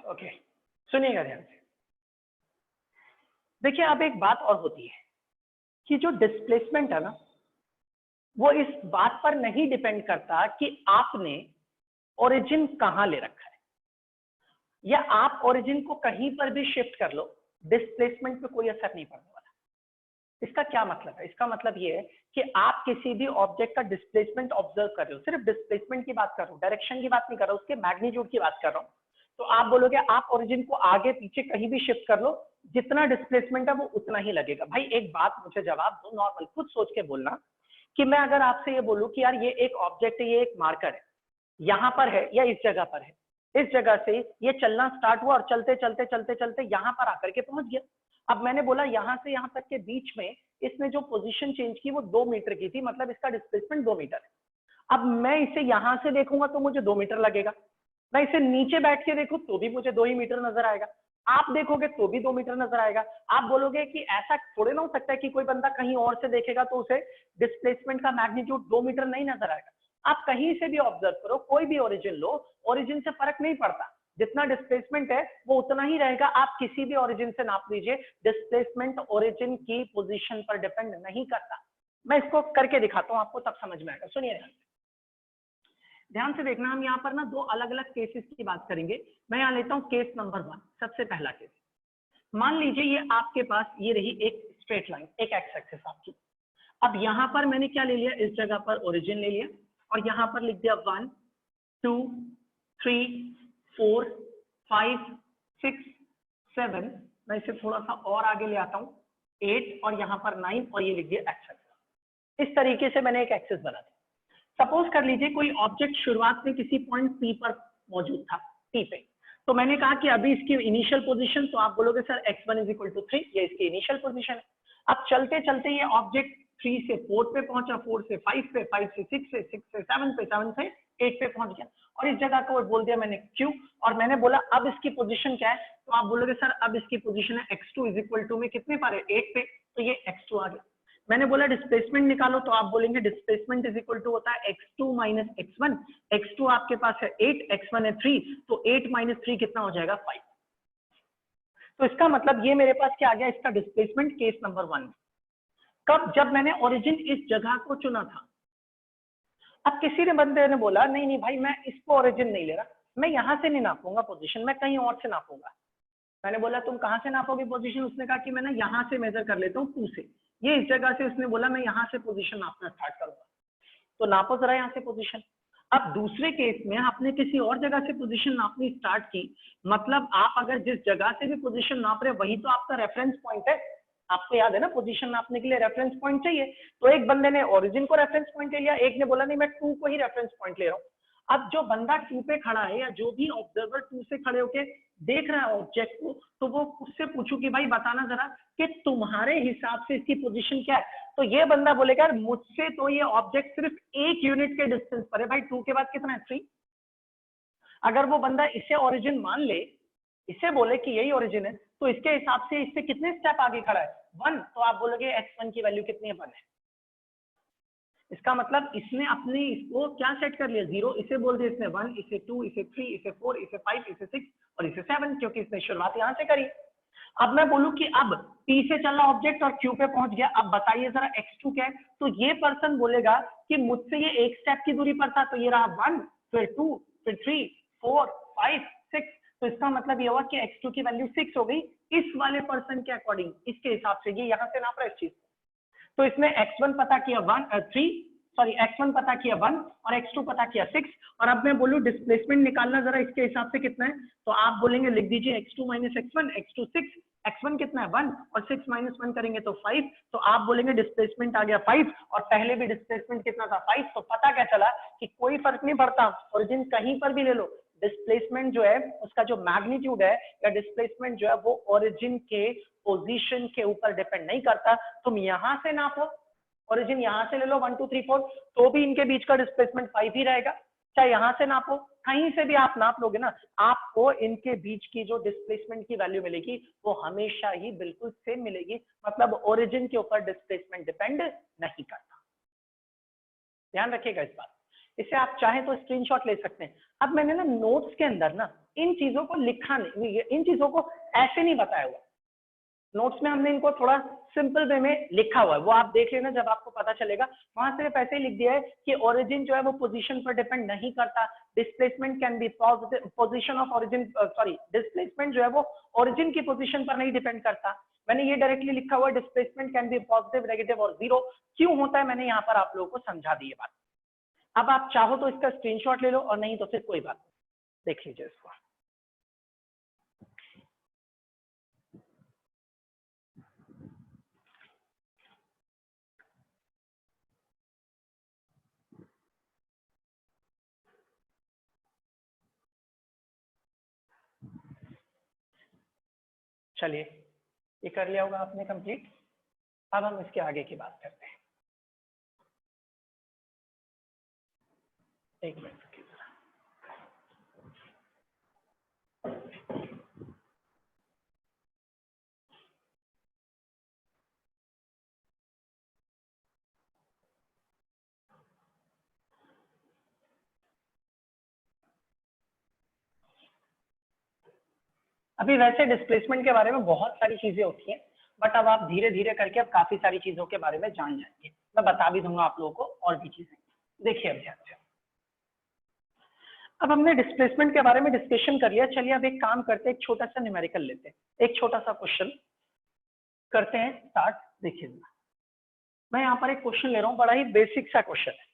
ओके, सुनिएगा ध्यान से। देखिए अब एक बात और होती है कि जो डिस्प्लेसमेंट है ना, वो इस बात पर नहीं डिपेंड करता कि आपने ओरिजिन कहां ले रखा है, या आप ओरिजिन को कहीं पर भी शिफ्ट कर लो, डिस्प्लेसमेंट पे कोई असर नहीं पड़ने वाला। इसका क्या मतलब है? इसका मतलब ये है कि आप किसी भी ऑब्जेक्ट का डिस्प्लेसमेंट ऑब्जर्व कर रहे हो, सिर्फ डिस्प्लेसमेंट की बात कर रहा हूं, डायरेक्शन की बात नहीं कर रहा हूं, उसके मैग्नीट्यूड की बात कर रहा हूं। तो आप बोलोगे आप ओरिजिन को आगे पीछे कहीं भी शिफ्ट कर लो, जितना डिस्प्लेसमेंट है वो उतना ही लगेगा। भाई एक बात मुझे जवाब दो, नॉर्मल खुद सोच के बोलना कि मैं अगर आपसे ये बोलूं कि यार ये एक ऑब्जेक्ट है, ये एक मार्कर है, यहां पर है या इस जगह पर है, इस जगह से ये चलना स्टार्ट हुआ और चलते चलते चलते चलते यहां पर आकर के पहुंच गया। अब मैंने बोला यहां से यहां तक के बीच में इसने जो पोजीशन चेंज की वो 2 मीटर की थी, मतलब इसका डिस्प्लेसमेंट 2 मीटर है। अब मैं इसे यहां से देखूंगा तो मुझे 2 मीटर लगेगा, मैं इसे नीचे बैठ के देखूं तो भी मुझे 2 ही मीटर नजर आएगा, आप देखोगे तो भी 2 मीटर नजर आएगा। आप बोलोगे कि ऐसा थोड़े ना हो सकता है कि कोई बंदा कहीं और से देखेगा तो उसे डिस्प्लेसमेंट का मैग्नीट्यूड 2 मीटर नहीं नजर आएगा। आप कहीं से भी ऑब्जर्व करो, कोई भी ओरिजिन लो, ओरिजिन से फर्क नहीं पड़ता, जितना डिस्प्लेसमेंट है वो उतना ही रहेगा। आप किसी भी ओरिजिन से नाप लीजिए, डिस्प्लेसमेंट ओरिजिन की पोजीशन पर डिपेंड नहीं करता। मैं इसको करके दिखाता हूं, आपको तब समझ में आएगा। सुनिए ध्यान से देखना, हम यहाँ पर ना 2 अलग अलग केसेस की बात करेंगे। मैं यहाँ लेता हूँ केस नंबर 1, सबसे पहला केस। मान लीजिए ये आपके पास ये रही एक स्ट्रेट लाइन, एक एक्स एक्सिस आपकी। अब यहाँ पर मैंने क्या ले लिया, इस जगह पर ओरिजिन ले लिया और यहाँ पर लिख दिया 1 2 3 4 5 6 7, मैं इसे थोड़ा सा और आगे ले आता हूँ, 8 और यहाँ पर 9 और ये लिख दिया एक्स एक्सिस। इस तरीके से मैंने एक एक्सिस बना दिया। सपोज कर लीजिए कोई ऑब्जेक्ट शुरुआत में किसी पॉइंट P पर मौजूद था, P पे, तो मैंने कहा कि अभी इसकी इनिशियल पोजीशन, तो आप बोलोगे सर x1 = 3, ये इसकी इनिशियल पोजीशन है। अब चलते चलते ये ऑब्जेक्ट 3 से 4 पे पहुंचा, 4 से 5 पे, 5 से 6 से, 6 से 7 पे, 7 से 8 पे पहुंच गया और इस जगह को बोल दिया मैंने Q और मैंने बोला अब इसकी पोजीशन क्या है, तो आप बोलोगे सर अब इसकी पोजीशन है x2 = में कितने पर है, 8 पे, तो ये x2 आ गया। मैंने बोला डिस्प्लेसमेंट निकालो, तो आप बोलेंगे डिस्प्लेसमेंट = होता है x2 - x1। x2 आपके पास है 8, x1 है 3, तो 8 - 3 कितना हो जाएगा, 5। तो इसका मतलब ये मेरे पास क्या आ गया, इसका डिस्प्लेसमेंट केस नंबर 1 में। कब? जब मैंने ओरिजिन इस जगह को चुना था। अब किसी ने बंदे ने बोला नहीं नहीं भाई मैं इसको ओरिजिन नहीं ले रहा, मैं यहां से नहीं नापूंगा पोजीशन, मैं कहीं और से नापूंगा। मैंने बोला तुम कहां से नापोगे पोजीशन? उसने कहा कि मैं ना यहां से मेजर कर लेता हूँ 2 से। ये इस जगह से उसने बोला मैं यहां से पोजीशन नापना स्टार्ट करूंगा, तो नापो जरा यहां से पोजीशन। अब दूसरे केस में आपने किसी और जगह से पोजीशन नापनी स्टार्ट की, मतलब आप अगर जिस जगह से भी पोजीशन नाप रहे वही तो आपका रेफरेंस पॉइंट है। आपको याद है ना, पोजीशन नापने के लिए रेफरेंस पॉइंट चाहिए। तो एक बंदे ने ओरिजिन को रेफरेंस पॉइंट ले लिया, एक ने बोला नहीं मैं 2 को ही रेफरेंस पॉइंट ले रहा हूँ। अब जो बंदा 2 पे खड़ा है या जो भी ऑब्जर्वर 2 से खड़े होके देख रहा है ऑब्जेक्ट को, तो वो उससे पूछू कि भाई बताना जरा कि तुम्हारे हिसाब से इसकी पोजीशन क्या है, तो ये बंदा बोलेगा मुझसे तो ये ऑब्जेक्ट सिर्फ 1 यूनिट के डिस्टेंस पर है। भाई 2 के बाद कितना है 3। अगर वो बंदा इसे ओरिजिन मान ले, इसे बोले कि यही ओरिजिन है, तो इसके हिसाब से इससे कितने स्टेप आगे खड़ा है 1, तो आप बोलोगे x1 की वैल्यू कितनी है 1 है। इसका मतलब इसने अपने इसको क्या सेट कर लिया 0, इसे बोल दिया इसने 1, इसे 2, इसे 3, इसे 4, इसे 5, इसे 6 और इसे 7, क्योंकि इसने शुरुआत यहां से करी। अब मैं बोलूं कि अब P से चल रहा ऑब्जेक्ट और Q पे पहुंच गया, अब बताइए जरा x2 क्या है, तो ये पर्सन बोलेगा कि मुझसे ये एक स्टेप की दूरी पर था, तो ये रहा 1, फिर 2, फिर 3, 4, 5, 6, तो इसका मतलब ये हुआ कि x2 की वैल्यू 6 हो गई इस वाले पर्सन के अकॉर्डिंग, इसके हिसाब से ये यहां से नाप रहा है इस चीज। तो इसने x1 पता किया 3, सॉरी x1 पता किया 1 और x2 पता किया 6, और अब मैं बोलूं डिस्प्लेसमेंट निकालना जरा इसके हिसाब से कितना है, तो आप बोलेंगे लिख दीजिए x2 minus x1, x2 6, x1 कितना है 1 और 6 माइनस 1 करेंगे तो 5, तो आप बोलेंगे डिस्प्लेसमेंट आ गया 5 और पहले भी डिस्प्लेसमेंट कितना था 5, तो पता क्या चला कि कोई फर्क नहीं पड़ता, ओरिजिन कहीं पर भी ले लो, डिस्प्लेसमेंट जो है उसका जो मैग्नीट्यूड है या डिस्प्लेसमेंट जो है वो ओरिजिन के पोजीशन के ऊपर डिपेंड नहीं करता। तुम यहां से नापो, ओरिजिन यहां से ले लो 1 2 3 4, तो भी इनके बीच का डिस्प्लेसमेंट 5 ही रहेगा। चाहे यहां से नापो, कहीं से भी आप नाप लोगे ना, आपको इनके बीच की जो डिस्प्लेसमेंट की वैल्यू मिलेगी वो हमेशा ही बिल्कुल सेम मिलेगी, मतलब ओरिजिन के ऊपर डिस्प्लेसमेंट डिपेंड नहीं करता। ध्यान रखिएगा इस बात। इसे आप चाहें तो स्क्रीनशॉट ले सकते हैं। अब मैंने ना नोट्स के अंदर ना इन चीजों को लिखा नहीं, इन चीजों को ऐसे नहीं बताया हुआ, नोट्स में हमने इनको थोड़ा सिंपल वे में लिखा हुआ है, वो आप देख लेना जब आपको पता चलेगा। वहां से ऐसे ही लिख दिया है कि ओरिजिन जो है वो पोजीशन पर डिपेंड नहीं करता, displacement can be positive, position of origin, sorry displacement जो है वो ओरिजिन की पोजीशन पर नहीं डिपेंड करता। मैंने ये डायरेक्टली लिखा हुआ है displacement can be positive, negative और जीरो। क्यों होता है मैंने यहाँ पर आप लोगों को समझा दी ये बात। अब आप चाहो तो इसका स्क्रीनशॉट ले लो और नहीं तो फिर कोई बात नहीं, देख लीजिए इसको। चलिए ये कर लिया होगा आपने कंप्लीट। अब हम इसके आगे की बात करते हैं। एक मिनट रुकिए जरा। अभी वैसे डिस्प्लेसमेंट के बारे में बहुत सारी चीजें होती हैं, बट अब आप धीरे धीरे करके अब काफी सारी चीजों के बारे में जान जाएंगे। मैं बता भी दूंगा आप लोगों को और भी चीजें। देखिए अब ध्यान से, अब हमने डिस्प्लेसमेंट के बारे में डिस्कशन कर लिया। चलिए अब एक काम करते हैं, एक छोटा सा न्यूमेरिकल लेते हैं, एक छोटा सा क्वेश्चन करते हैं स्टार्ट। देखिए मैं यहाँ पर एक क्वेश्चन ले रहा हूँ, बड़ा ही बेसिक सा क्वेश्चन है।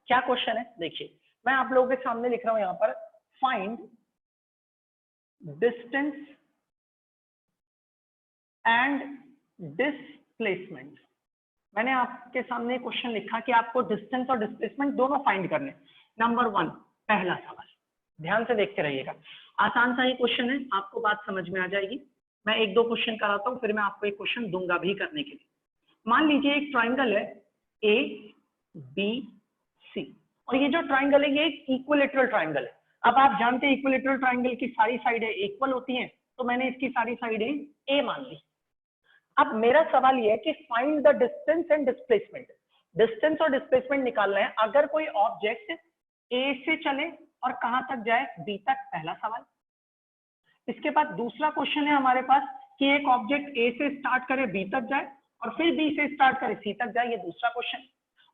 क्या क्वेश्चन है देखिए, मैं आप लोगों के सामने लिख रहा हूँ यहाँ पर, फाइंड डिस्टेंस एंड डिस्प्लेसमेंट। मैंने आपके सामने क्वेश्चन लिखा कि आपको डिस्टेंस और डिस्प्लेसमेंट दोनों फाइंड करने। नंबर 1 पहला सवाल, ध्यान से देखते रहिएगा, आसान सा ही क्वेश्चन है, आपको बात समझ में आ जाएगी। मैं एक दो क्वेश्चन कराता हूँ, फिर मैं आपको एक क्वेश्चन दूंगा भी करने के लिए। मान लीजिए एक ट्राइंगल है ए बी सी, और ये जो ट्राइंगल है ये एक इक्विलेटरल ट्राइंगल है। अब आप जानते हैं इक्विलेटरल ट्राइंगल की सारी साइडें इक्वल होती हैं, तो मैंने इसकी सारी साइडें ए मान ली। अब मेरा सवाल ये है कि find the distance and displacement. Distance और डिस्प्लेसमेंट निकालना है। अगर कोई ऑब्जेक्ट ए से चले और कहां तक जाए, बी तक, पहला सवाल। इसके बाद दूसरा क्वेश्चन है हमारे पास कि एक ऑब्जेक्ट ए से स्टार्ट करे बी तक जाए और फिर बी से स्टार्ट करे सी तक जाए, ये दूसरा क्वेश्चन।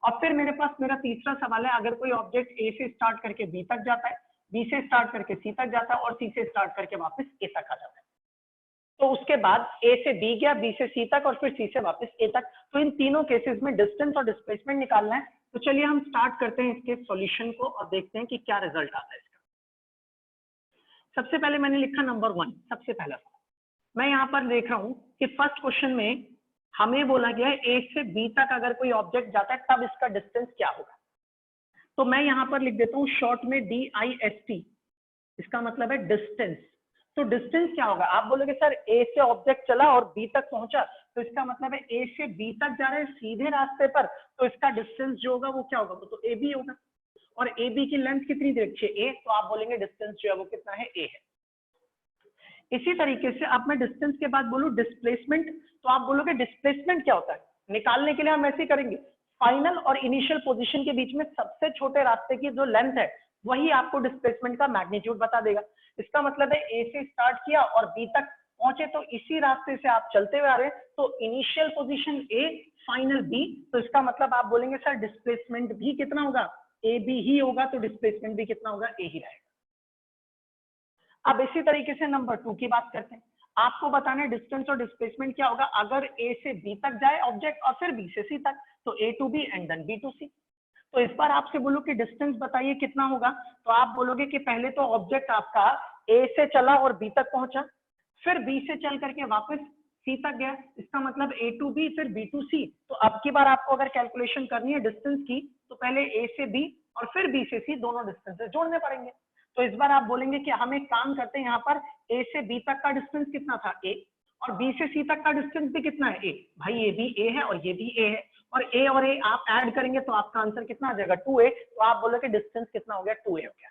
और फिर मेरे पास मेरा तीसरा सवाल है, अगर कोई ऑब्जेक्ट ए से स्टार्ट करके बी तक जाता है, बी से स्टार्ट करके सी तक जाता है और सी से स्टार्ट करके वापस ए तक आ जाता है, तो उसके बाद ए से बी गया, बी से सी तक और फिर सी से वापस ए तक। तो इन तीनों केसेस में डिस्टेंस और डिस्प्लेसमेंट निकालना है। तो चलिए हम स्टार्ट करते हैं इसके सॉल्यूशन को और देखते हैं कि क्या रिजल्ट आता है इसका। सबसे पहले मैंने लिखा नंबर 1, सबसे पहला मैं यहाँ पर देख रहा हूँ कि फर्स्ट क्वेश्चन में हमें बोला गया है ए से बी तक अगर कोई ऑब्जेक्ट जाता है तब इसका डिस्टेंस क्या होगा। तो मैं यहाँ पर लिख देता हूँ शॉर्ट में DIST, इसका मतलब है डिस्टेंस। तो डिस्टेंस क्या होगा, आप बोलोगे सर ए से ऑब्जेक्ट चला और बी तक पहुंचा, तो इसका मतलब है ए से बी तक जा रहे हैं सीधे रास्ते पर, तो इसका डिस्टेंस जो होगा वो क्या होगा, वो तो AB होगा। और AB की लेंथ कितनी देखिए A, तो आप बोलेंगे डिस्टेंस जो है वो कितना है, A है। इसी तरीके से अब मैं डिस्टेंस के बाद बोलूं डिस्प्लेसमेंट, तो आप बोलोगे डिस्प्लेसमेंट क्या होता है, निकालने के लिए हम ऐसे करेंगे, फाइनल और इनिशियल पोजीशन के बीच में सबसे छोटे रास्ते की जो लेंथ है वही आपको डिस्प्लेसमेंट का मैग्नीट्यूड बता देगा। इसका मतलब है ए से स्टार्ट किया और बी तक पहुंचे, तो इसी रास्ते से आप चलते हुए आ रहे हैं, तो initial position A, final B, तो इसका मतलब आप बोलेंगे सर डिस्प्लेसमेंट भी कितना होगा, ए बी ही होगा, तो डिस्प्लेसमेंट भी कितना होगा, ए ही रहेगा। अब इसी तरीके से नंबर 2 की बात करते हैं। आपको बताना है डिस्टेंस और डिस्प्लेसमेंट क्या होगा अगर ए से बी तक जाए ऑब्जेक्ट और फिर बी से सी तक, तो a to b and then b to c. तो इस बार आपसे बोलो कि डिस्टेंस बताइए कितना होगा, तो आप बोलोगे कि पहले तो ऑब्जेक्ट आपका ए से चला और बी तक पहुंचा, फिर बी से चल करके वापस सी तक गया, इसका मतलब ए टू बी फिर बी टू सी। तो अब की बार आपको अगर कैलकुलेशन करनी है डिस्टेंस की, तो पहले ए से बी और फिर बी से सी दोनों डिस्टेंसेस जोड़ने पड़ेंगे। तो इस बार आप बोलेंगे कि हम एक काम करते हैं, यहाँ पर ए से बी तक का डिस्टेंस कितना था, ए, और बी से सी तक का डिस्टेंस भी कितना है, ए। भाई ये भी ए है और ये भी ए है, और ए आप ऐड करेंगे तो आपका आंसर कितना आ जाएगा, 2a। तो आप बोलोगे डिस्टेंस कितना हो गया, 2a हो गया।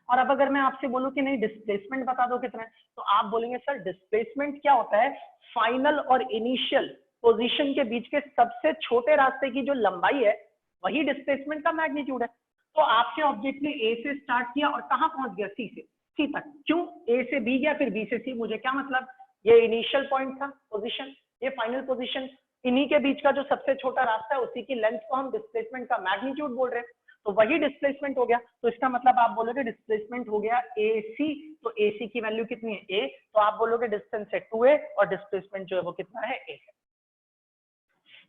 और अब अगर मैं आपसे बोलूं कि नहीं डिस्प्लेसमेंट बता दो कितना है, तो आप बोलेंगे सर डिस्प्लेसमेंट क्या होता है, फाइनल और इनिशियल पोजीशन के बीच के सबसे छोटे रास्ते की जो लंबाई है वही डिस्प्लेसमेंट का मैग्नीट्यूड है। तो आपके ऑब्जेक्ट ने ए से स्टार्ट किया और कहां पहुंच गया, सी से सी तक। क्यों, ए से बी गया फिर बी से सी, मुझे क्या मतलब, ये इनिशियल पॉइंट था पोजीशन, ये फाइनल पोजीशन, इन्हीं के बीच का जो सबसे छोटा रास्ता है उसी की लेंथ को हम डिस्प्लेसमेंट का मैग्नीट्यूड बोल रहे हैं, तो वही डिस्प्लेसमेंट हो गया। तो इसका मतलब आप बोलोगे डिस्प्लेसमेंट हो गया AC, तो AC की वैल्यू कितनी है, A, तो आप बोलोगे डिस्टेंस है 2a और डिस्प्लेसमेंट जो है वो कितना है, A है।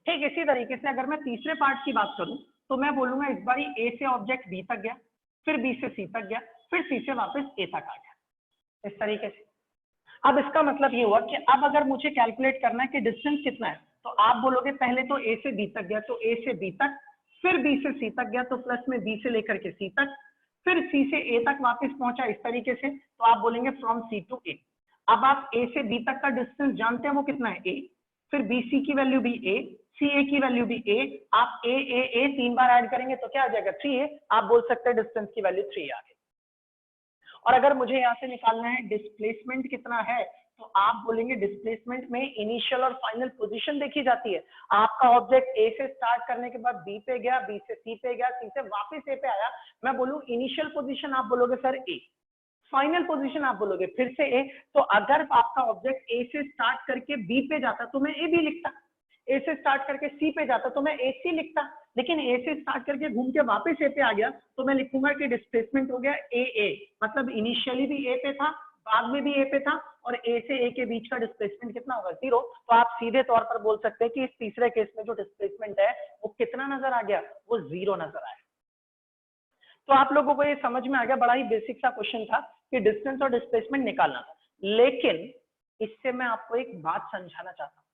ठीक इसी तरीके से अगर मैं तीसरे पार्ट की बात करूं, तो मैं बोलूंगा इस बारी A से ऑब्जेक्ट B तक गया, फिर B से C तक गया, फिर C से वापस A तक आ गया, इस तरीके से। अब इसका मतलब ये हुआ कि अब अगर मुझे कैलकुलेट करना है कि डिस्टेंस कितना है, तो आप बोलोगे पहले तो A से B तक गया, तो A से B तक, फिर B से C तक गया, तो प्लस में B से लेकर के C तक, फिर C से A तक वापस पहुंचा, इस तरीके से। तो आप बोलेंगे फ्रॉम C टू A। अब आप A से B तक का डिस्टेंस जानते हैं वो कितना है, A, फिर BC की वैल्यू भी A, CA की वैल्यू भी A, आप A 3 बार ऐड करेंगे तो क्या आ जाएगा, 3A। आप बोल सकते हैं डिस्टेंस की वैल्यू 3 आ गई। और अगर मुझे यहाँ से निकालना है डिस्प्लेसमेंट कितना है, तो आप बोलेंगे डिस्प्लेसमेंट में इनिशियल और फाइनल पोजीशन देखी जाती है। आपका ऑब्जेक्ट ए से स्टार्ट करने के बाद बी पे गया, बी से सी पे गया, सी से वापस ए पे आया, मैं बोलूं इनिशियल पोजीशन, आप बोलोगे सर ए, फाइनल पोजीशन आप बोलोगे फिर से ए। तो अगर आपका ऑब्जेक्ट ए से स्टार्ट करके बी पे जाता तो मैं ए बी लिखता, ए से स्टार्ट करके सी पे जाता तो मैं ए सी लिखता, लेकिन ए से स्टार्ट करके घूम के वापस ए पे आ गया तो मैं लिखूंगा कि डिस्प्लेसमेंट हो गया ए, मतलब इनिशियली भी ए पे था, बाद में भी ए पे था, और ए से ए के बीच का डिस्प्लेसमेंट कितना होगा, 0। तो आप सीधे तौर पर बोल सकते हैं कि इस तीसरे केस में जो डिस्प्लेसमेंट है वो कितना नजर आ गया, वो 0 नजर आया। तो आप लोगों को ये समझ में आ गया, बड़ा ही बेसिक सा क्वेश्चन था कि डिस्टेंस और डिस्प्लेसमेंट निकालना था। लेकिन इससे मैं आपको एक बात समझाना चाहता हूँ,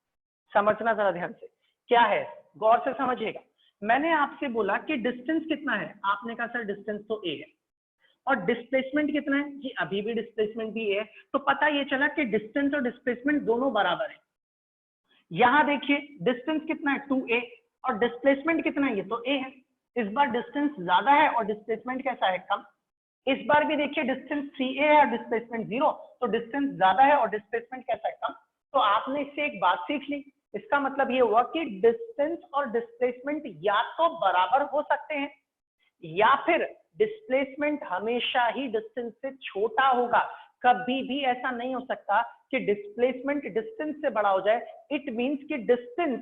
समझना जरा ध्यान से, क्या है गौर से समझिएगा। मैंने आपसे बोला कि डिस्टेंस कितना है, आपने कहा सर डिस्टेंस तो ए है, और डिस्प्लेसमेंट कितना है जी, अभी भी डिस्प्लेसमेंट भी ए है। तो पता ये चला कि डिस्टेंस और डिस्प्लेसमेंट दोनों बराबर है। यहां देखिए डिस्टेंस कितना है 2a और डिस्प्लेसमेंट कितना है, ये तो a है। इस बार डिस्टेंस ज्यादा है और डिस्प्लेसमेंट कैसा है, कम। इस बार भी देखिए डिस्टेंस 3a है और डिस्प्लेसमेंट 0, तो डिस्टेंस ज्यादा है और डिस्प्लेसमेंट कैसा है, कम। तो आपने इससे एक बात सीख ली, इसका मतलब ये हुआ कि डिस्टेंस और डिस्प्लेसमेंट या तो बराबर हो सकते हैं या फिर डिस्प्लेसमेंट हमेशा ही डिस्टेंस से छोटा होगा। कभी भी ऐसा नहीं हो सकता कि डिस्प्लेसमेंट डिस्टेंस से बड़ा हो जाए। इट मींस कि डिस्टेंस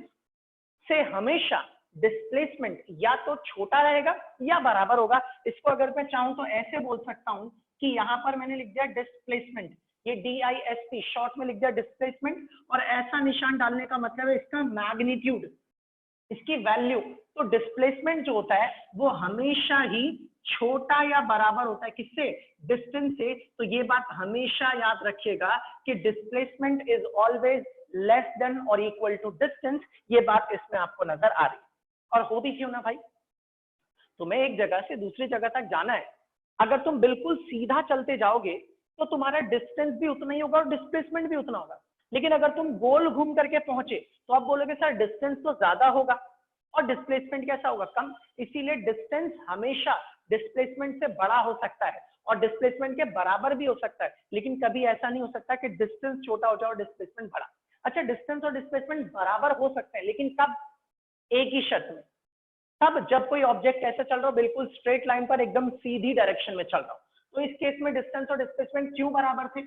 से हमेशा डिस्प्लेसमेंट या तो छोटा रहेगा या बराबर होगा। इसको अगर मैं चाहूं तो ऐसे बोल सकता हूं कि यहां पर मैंने लिख दिया डिस्प्लेसमेंट, ये DISP शॉर्ट में लिख दिया डिस्प्लेसमेंट, और ऐसा निशान डालने का मतलब है इसका मैग्नीट्यूड, इसकी वैल्यू। तो डिस्प्लेसमेंट जो होता है वो हमेशा ही छोटा या बराबर होता है किससे, डिस्टेंस से। तो ये बात हमेशा याद रखिएगा कि displacement is always less than और इक्वल टू डिस्टेंस। ये बात इसमें आपको नजर आ रही है, और हो भी क्यों ना भाई। तुम्हें एक जगह से दूसरी जगह तक जाना है, अगर तुम बिल्कुल सीधा चलते जाओगे तो तुम्हारा डिस्टेंस भी उतना ही होगा और डिस्प्लेसमेंट भी उतना होगा। लेकिन अगर तुम गोल घूम करके पहुंचे तो आप बोलोगे सर डिस्टेंस तो ज्यादा होगा और डिस्प्लेसमेंट कैसा होगा, कम। इसीलिए डिस्टेंस हमेशा डिस्प्लेसमेंट से बड़ा हो सकता है और डिस्प्लेसमेंट के बराबर भी हो सकता है, लेकिन कभी ऐसा नहीं हो सकता कि डिस्टेंस छोटा हो जाए और डिस्प्लेसमेंट बड़ा। अच्छा, डिस्टेंस और डिस्प्लेसमेंट बराबर हो सकते हैं, लेकिन कब? एक ही शर्त में, तब जब कोई ऑब्जेक्ट ऐसे चल रहा हो बिल्कुल स्ट्रेट लाइन पर एकदम सीधी डायरेक्शन में चल रहा हो। तो इस केस में डिस्टेंस और डिस्प्लेसमेंट क्यों बराबर थे?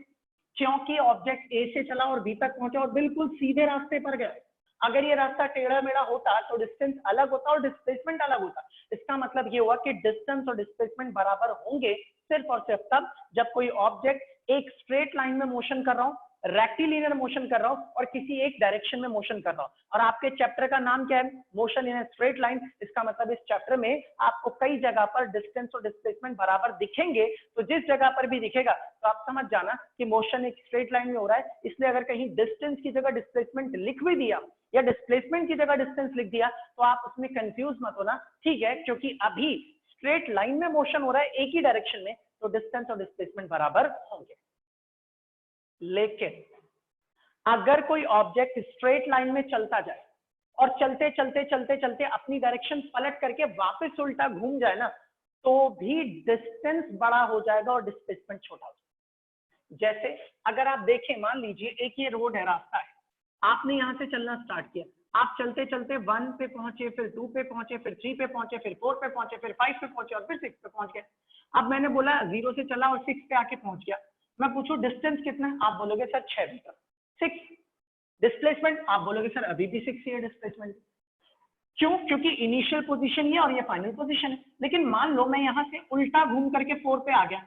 क्योंकि ऑब्जेक्ट ए से चला और बी तक पहुंचा और बिल्कुल सीधे रास्ते पर गया। अगर ये रास्ता टेढ़ा मेढ़ा होता तो डिस्टेंस अलग होता और डिस्प्लेसमेंट अलग होता। इसका मतलब ये हुआ कि डिस्टेंस और डिस्प्लेसमेंट बराबर होंगे सिर्फ और सिर्फ तब जब कोई ऑब्जेक्ट एक स्ट्रेट लाइन में मोशन कर रहा हो, रेक्टिलिनियर मोशन कर रहा हो और किसी एक डायरेक्शन में मोशन कर रहा हो। और आपके चैप्टर का नाम क्या है? Motion in a straight line. इसका मतलब इस चैप्टर में आपको कई जगह पर डिस्टेंस और डिस्प्लेसमेंट बराबर दिखेंगे, तो जिस जगह पर भी दिखेगा तो आप समझ जाना कि मोशन एक स्ट्रेट लाइन में हो रहा है। इसलिए अगर कहीं डिस्टेंस की जगह डिस्प्लेसमेंट लिख भी दिया या डिस्प्लेसमेंट की जगह डिस्टेंस लिख दिया तो आप उसमें कंफ्यूज मत होना, ठीक है? क्योंकि अभी स्ट्रेट लाइन में मोशन हो रहा है एक ही डायरेक्शन में, तो डिस्टेंस और डिस्प्लेसमेंट बराबर होंगे। लेकिन अगर कोई ऑब्जेक्ट स्ट्रेट लाइन में चलता जाए और चलते चलते चलते चलते अपनी डायरेक्शन पलट करके वापस उल्टा घूम जाए ना, तो भी डिस्टेंस बड़ा हो जाएगा और डिस्प्लेसमेंट छोटा हो जाएगा। जैसे अगर आप देखें, मान लीजिए एक ये रोड है, रास्ता है, आपने यहां से चलना स्टार्ट किया, आप चलते चलते 1 पे पहुंचे, फिर 2 पे पहुंचे, फिर 3 पे पहुंचे, फिर 4 पे पहुंचे, फिर 5 पे पहुंचे और फिर 6 पे पहुंच गए। अब मैंने बोला 0 से चला और 6 पे आके पहुंच गया, मैं पूछूं डिस्टेंस कितना है, आप बोलोगे सर 6 मीटर। 6 डिस्प्लेसमेंट, आप बोलोगे सर अभी भी 6 ही है डिस्प्लेसमेंट। क्यों? क्योंकि इनिशियल पोजीशन ये और ये फाइनल पोजीशन है। लेकिन मान लो मैं यहां से उल्टा घूम करके 4 पे आ गया,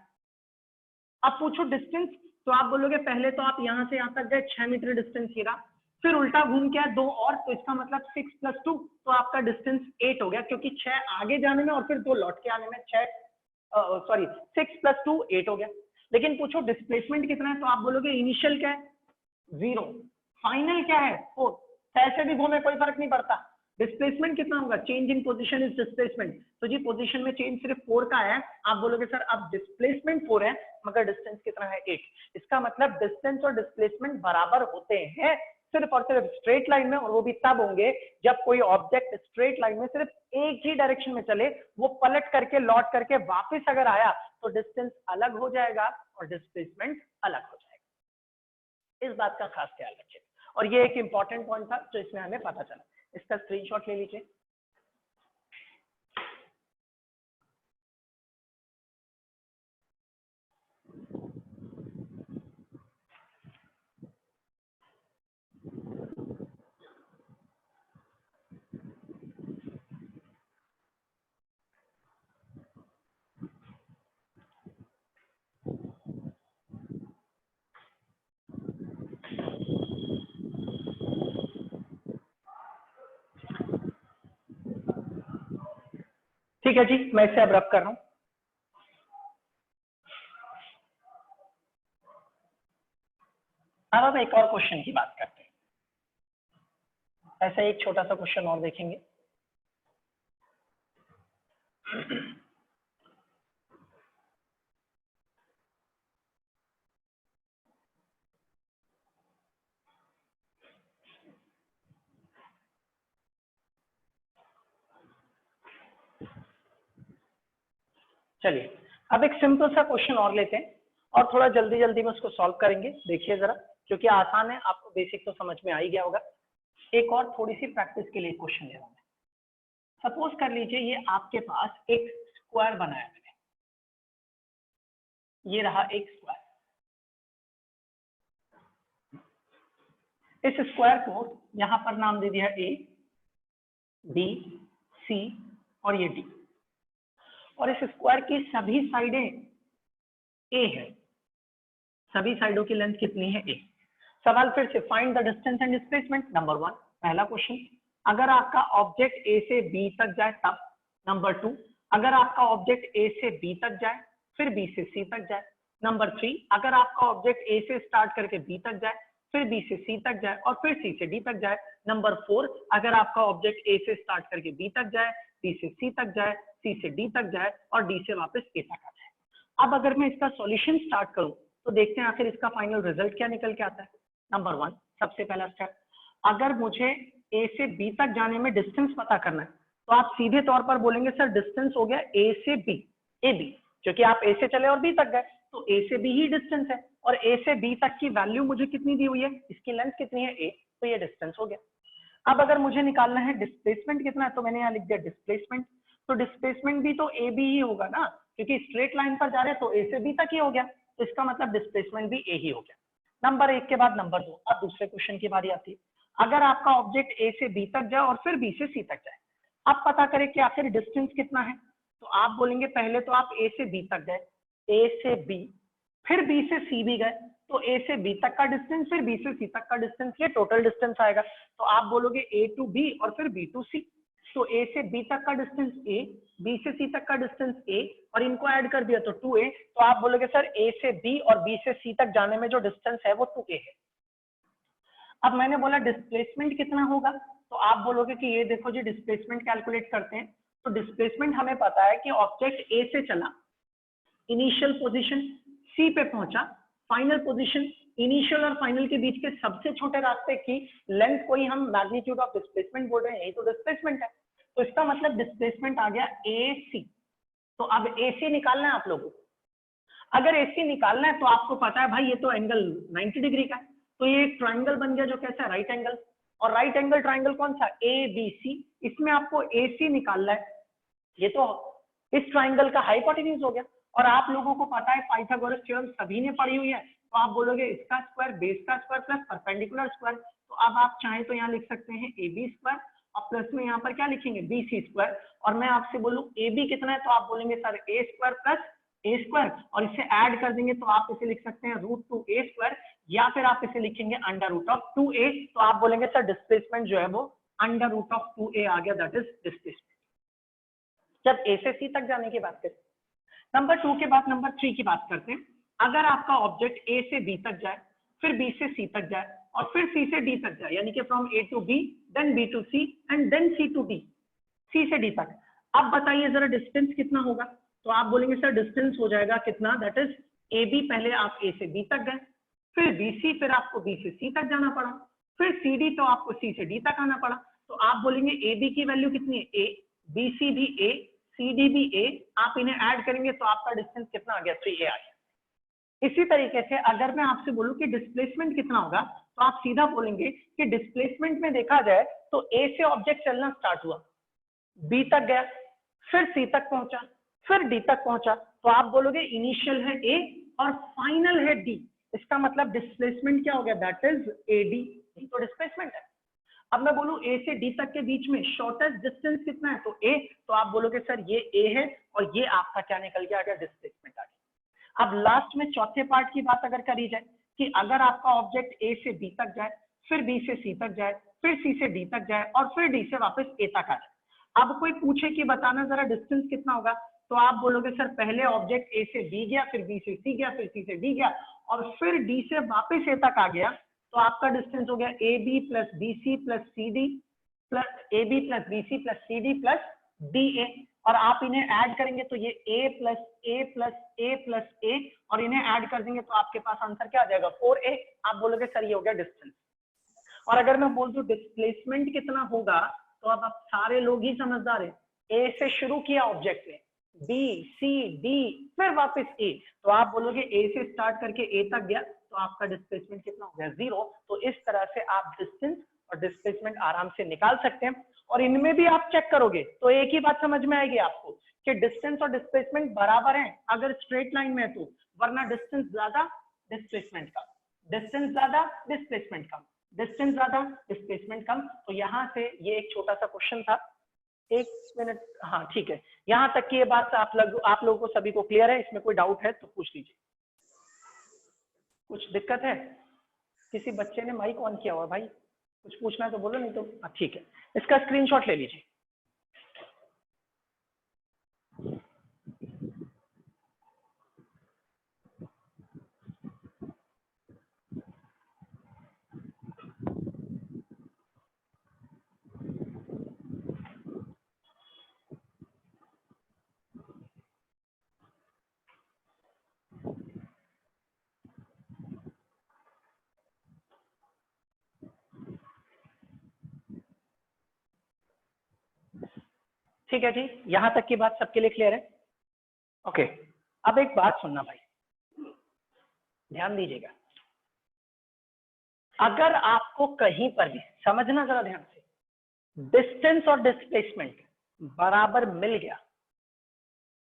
अब पूछो डिस्टेंस, तो आप बोलोगे पहले तो आप यहां से यहां तक गए 6 मीटर डिस्टेंस ही रहा, फिर उल्टा घूम के 2 और, तो इसका मतलब 6 + 2, तो आपका डिस्टेंस 8 हो गया, क्योंकि 6 आगे जाने में और फिर 2 लौट के आने में 6 6 + 2 8 हो गया। लेकिन पूछो डिस्प्लेसमेंट कितना है, तो आप बोलोगे इनिशियल क्या है 0, फाइनल क्या है 4, ऐसे भी घूमे कोई फर्क नहीं पड़ता। डिस्प्लेसमेंट कितना होगा? Change in position is displacement. तो जी पोजीशन में चेंज सिर्फ 4 का है, आप बोलोगे सर अब डिस्प्लेसमेंट 4 है मगर डिस्टेंस कितना है 8। इसका मतलब डिस्टेंस और डिस्प्लेसमेंट बराबर होते हैं सिर्फ और सिर्फ स्ट्रेट लाइन में, और वो भी तब होंगे जब कोई ऑब्जेक्ट स्ट्रेट लाइन में सिर्फ एक ही डायरेक्शन में चले, वो पलट करके लौट करके वापस अगर आया तो डिस्टेंस अलग हो जाएगा और डिस्प्लेसमेंट अलग हो जाएगा। इस बात का खास ख्याल रखिए। और ये एक इंपॉर्टेंट पॉइंट था जो इसमें हमें पता चला, इसका स्क्रीनशॉट ले लीजिए। ठीक है जी, मैं इसे अब रब कर रहा हूं। अब हम एक और क्वेश्चन की बात करते हैं। ऐसा एक छोटा सा क्वेश्चन और देखेंगे। चलिए अब एक सिंपल सा क्वेश्चन और लेते हैं और थोड़ा जल्दी जल्दी में उसको सॉल्व करेंगे। देखिए जरा, क्योंकि आसान है, आपको बेसिक तो समझ में आ ही गया होगा। एक और थोड़ी सी प्रैक्टिस के लिए क्वेश्चन ले रहा हूं। सपोज कर लीजिए ये आपके पास एक स्क्वायर बनाया मैंने, ये रहा एक स्क्वायर। इस स्क्वायर को यहां पर नाम दे दिया ए, बी, सी और ये डी, और इस स्क्वायर की सभी साइडें ए है। सभी साइडों की लेंथ कितनी है? ए। सवाल फिर से, find the distance and displacement. Number 1 पहला क्वेश्चन, अगर आपका ऑब्जेक्ट ए से बी तक जाए तब। नंबर 2, अगर आपका ऑब्जेक्ट ए से बी तक जाए फिर बी से सी तक जाए। नंबर 3, अगर आपका ऑब्जेक्ट ए से स्टार्ट करके बी तक जाए फिर बी से सी तक जाए और फिर सी से डी तक जाए। नंबर 4, अगर आपका ऑब्जेक्ट ए से स्टार्ट करके बी तक जाए, बी से सी तक जाए, सी से डी तक जाए और डी से वापस ए तक आ जाए। अब अगर मैं इसका सॉल्यूशन स्टार्ट करूं तो देखते हैं आखिर इसका फाइनल रिजल्ट क्या निकल के आता है। नंबर 1, सबसे पहला स्टेप, अगर मुझे ए से बी तक जाने में डिस्टेंस पता करना है तो आप सीधे तौर पर बोलेंगे सर डिस्टेंस हो गया ए से बी, ए बी, क्योंकि आप ए से चले और बी तक गए तो ए से बी ही डिस्टेंस है, और ए से बी तक की वैल्यू मुझे कितनी दी हुई है, इसकी लेंथ कितनी है, ए, तो ये डिस्टेंस हो गया। अब अगर मुझे निकालना है डिस्प्लेसमेंट कितना है तो मैंने यहाँ लिख दिया डिस्प्लेसमेंट, तो डिस्प्लेसमेंट भी तो ए बी ही होगा ना, क्योंकि स्ट्रेट लाइन पर जा रहे हैं तो ए से बी तक ही हो गया, तो इसका मतलब डिस्प्लेसमेंट भी ए ही हो गया। नंबर 1 के बाद नंबर 2, अब दूसरे क्वेश्चन की बारी आती है। अगर आपका ऑब्जेक्ट ए से बी तक जाए और फिर बी से सी तक जाए, अब पता करें कि आखिर डिस्टेंस कितना है, तो आप बोलेंगे पहले तो आप ए से बी तक गए, ए से बी, फिर बी से सी भी गए, तो ए से बी तक का डिस्टेंस फिर बी से सी तक का डिस्टेंस, ये टोटल डिस्टेंस आएगा। तो आप बोलोगे ए टू बी और फिर बी टू सी, तो ए से बी तक का डिस्टेंस ए, बी से सी तक का डिस्टेंस ए, और इनको ऐड कर दिया तो 2a, तो आप बोलोगे सर ए से बी और बी से सी तक जाने में जो डिस्टेंस है वो 2a है। अब मैंने बोला डिस्प्लेसमेंट कितना होगा, तो आप बोलोगे कि ये देखो जी डिस्प्लेसमेंट कैलकुलेट करते हैं, तो डिस्प्लेसमेंट हमें पता है कि ऑब्जेक्ट ए से चला, इनिशियल पोजीशन सी पे पहुंचा, फाइनल पोजीशन, इनिशियल और फाइनल के बीच के सबसे छोटे रास्ते की लेंथ को ही हम मैग्नीट्यूड ऑफ डिस्प्लेसमेंट बोल रहे हैं, यही तो डिस्प्लेसमेंट है। तो इसका मतलब डिस्प्लेसमेंट आ गया ए सी। तो अब ए सी निकालना है आप लोगों को। अगर ए सी निकालना है तो आपको पता है भाई ये तो एंगल 90 डिग्री का है, तो ये एक ट्राइंगल बन गया जो कैसा है, राइट एंगल, और राइट एंगल ट्राइंगल कौन सा, ए बी सी, इसमें आपको ए सी निकालना है, ये तो इस ट्राइंगल का हाइपोटेन्यूज हो गया। और आप लोगों को पता है पाइथागोरस थ्योरम सभी ने पढ़ी हुई है, तो आप बोलोगे इसका स्क्वायर बेस का स्क्वायर प्लस परपेंडिकुलर स्क्वायर, तो अब आप चाहें तो यहाँ लिख सकते हैं ए बी स्क्वायर और प्लस में यहाँ पर क्या लिखेंगे बी सी स्क्वायर, और मैं आपसे बोलूं ए बी कितना है तो आप बोलेंगे सर ए स्क्वायर प्लस ए स्क्वायर, और इसे ऐड कर देंगे तो आप इसे लिख सकते हैं रूट 2a स्क्वायर, या फिर आप इसे लिखेंगे अंडर रूट ऑफ 2a, तो आप बोलेंगे सर डिस्प्लेसमेंट जो है वो अंडर रूट ऑफ 2a आ गया, दैट इज डिस्प्लेसमेंट जब ए से सी तक जाने की बात करें। नंबर 2 के बाद नंबर 3 की बात करते हैं। अगर आपका ऑब्जेक्ट ए से बी तक जाए, फिर बी से सी तक जाए और फिर सी से डी तक जाए, यानी कि from a to b, then b to c and then c to d, c से डी तक, अब बताइए जरा डिस्टेंस कितना होगा, तो आप बोलेंगे सर डिस्टेंस हो जाएगा कितना, दैट इज ए बी, पहले आप ए से बी तक गए, फिर बी सी, फिर आपको बी से सी तक जाना पड़ा, फिर सी डी, तो आपको सी से डी तक आना पड़ा, तो आप बोलेंगे ए बी की वैल्यू कितनी है ए, बी सी भी ए, सी डी भी ए, आप इन्हें ऐड करेंगे तो आपका डिस्टेंस कितना आ गया, 3a आ गया। इसी तरीके से अगर मैं आपसे बोलूं कि डिस्प्लेसमेंट कितना होगा, तो आप सीधा बोलेंगे कि डिस्प्लेसमेंट में देखा जाए तो ए से ऑब्जेक्ट चलना स्टार्ट हुआ, बी तक गया, फिर सी तक पहुंचा, फिर डी तक पहुंचा, तो आप बोलोगे इनिशियल है ए और फाइनल है डी, इसका मतलब डिस्प्लेसमेंट क्या हो गया, दैट इज ए डी, तो डिस्प्लेसमेंट है। अब मैं बोलूं ए से डी तक के बीच में शॉर्टेस्ट डिस्टेंस कितना है, तो ए, तो आप बोलोगे सर ये ए है और ये आपका क्या निकल के आ गया, डिस्प्लेसमेंट आ गया। अब लास्ट में चौथे पार्ट की बात अगर करी जाए कि अगर आपका ऑब्जेक्ट ए से बी तक जाए, फिर बी से सी तक जाए, फिर सी से डी तक जाए और फिर डी से वापस ए तक आ जाए, अब कोई पूछे कि बताना जरा डिस्टेंस कितना होगा, तो आप बोलोगे सर पहले ऑब्जेक्ट ए से बी गया, फिर बी से सी गया, फिर सी से डी गया और फिर डी से वापस ए तक आ गया, तो आपका डिस्टेंस हो गया a B plus B c plus c d plus a B plus B c plus c d plus d a, और आप इन्हें ऐड करेंगे तो ये a plus a plus a plus a, और इन्हें ऐड कर देंगे तो आपके पास आंसर क्या आ जाएगा, 4a। आप बोलोगे सर ये हो गया डिस्टेंस। और अगर मैं बोल दूं डिस्प्लेसमेंट कितना होगा, तो अब आप सारे लोग ही समझदार हैं, ए से शुरू किया ऑब्जेक्ट ने, बी सी डी फिर वापस ए, तो आप बोलोगे ए से स्टार्ट करके ए तक गया, तो आपका डिस्प्लेसमेंट कितना हो गया, 0। तो इस तरह से आप डिस्टेंस और डिस्प्लेसमेंट आराम से निकाल सकते हैं, और इनमें भी आप चेक करोगे तो एक ही बात समझ में आएगी आपको कि डिस्टेंस और डिस्प्लेसमेंट बराबर हैं अगर स्ट्रेट लाइन में है तो, वरना डिस्टेंस ज्यादा डिस्प्लेसमेंट कम, डिस्टेंस ज्यादा डिस्प्लेसमेंट कम, डिस्टेंस ज्यादा डिस्प्लेसमेंट कम। तो यहाँ से ये एक छोटा सा क्वेश्चन था, 1 मिनट, हाँ ठीक है, यहाँ तक की ये बात आप लोगों को सभी को क्लियर है, इसमें कोई डाउट है तो पूछ लीजिए। कुछ दिक्कत है, किसी बच्चे ने माइक ऑन किया हुआ भाई, कुछ पूछना है तो बोलो, नहीं तो ठीक है, इसका स्क्रीनशॉट ले लीजिए। ठीक है जी, यहां तक की बात सबके लिए क्लियर है? ओके, अब एक बात सुनना भाई, ध्यान दीजिएगा। अगर आपको कहीं पर भी, समझना जरा ध्यान से, डिस्टेंस और डिस्प्लेसमेंट बराबर मिल गया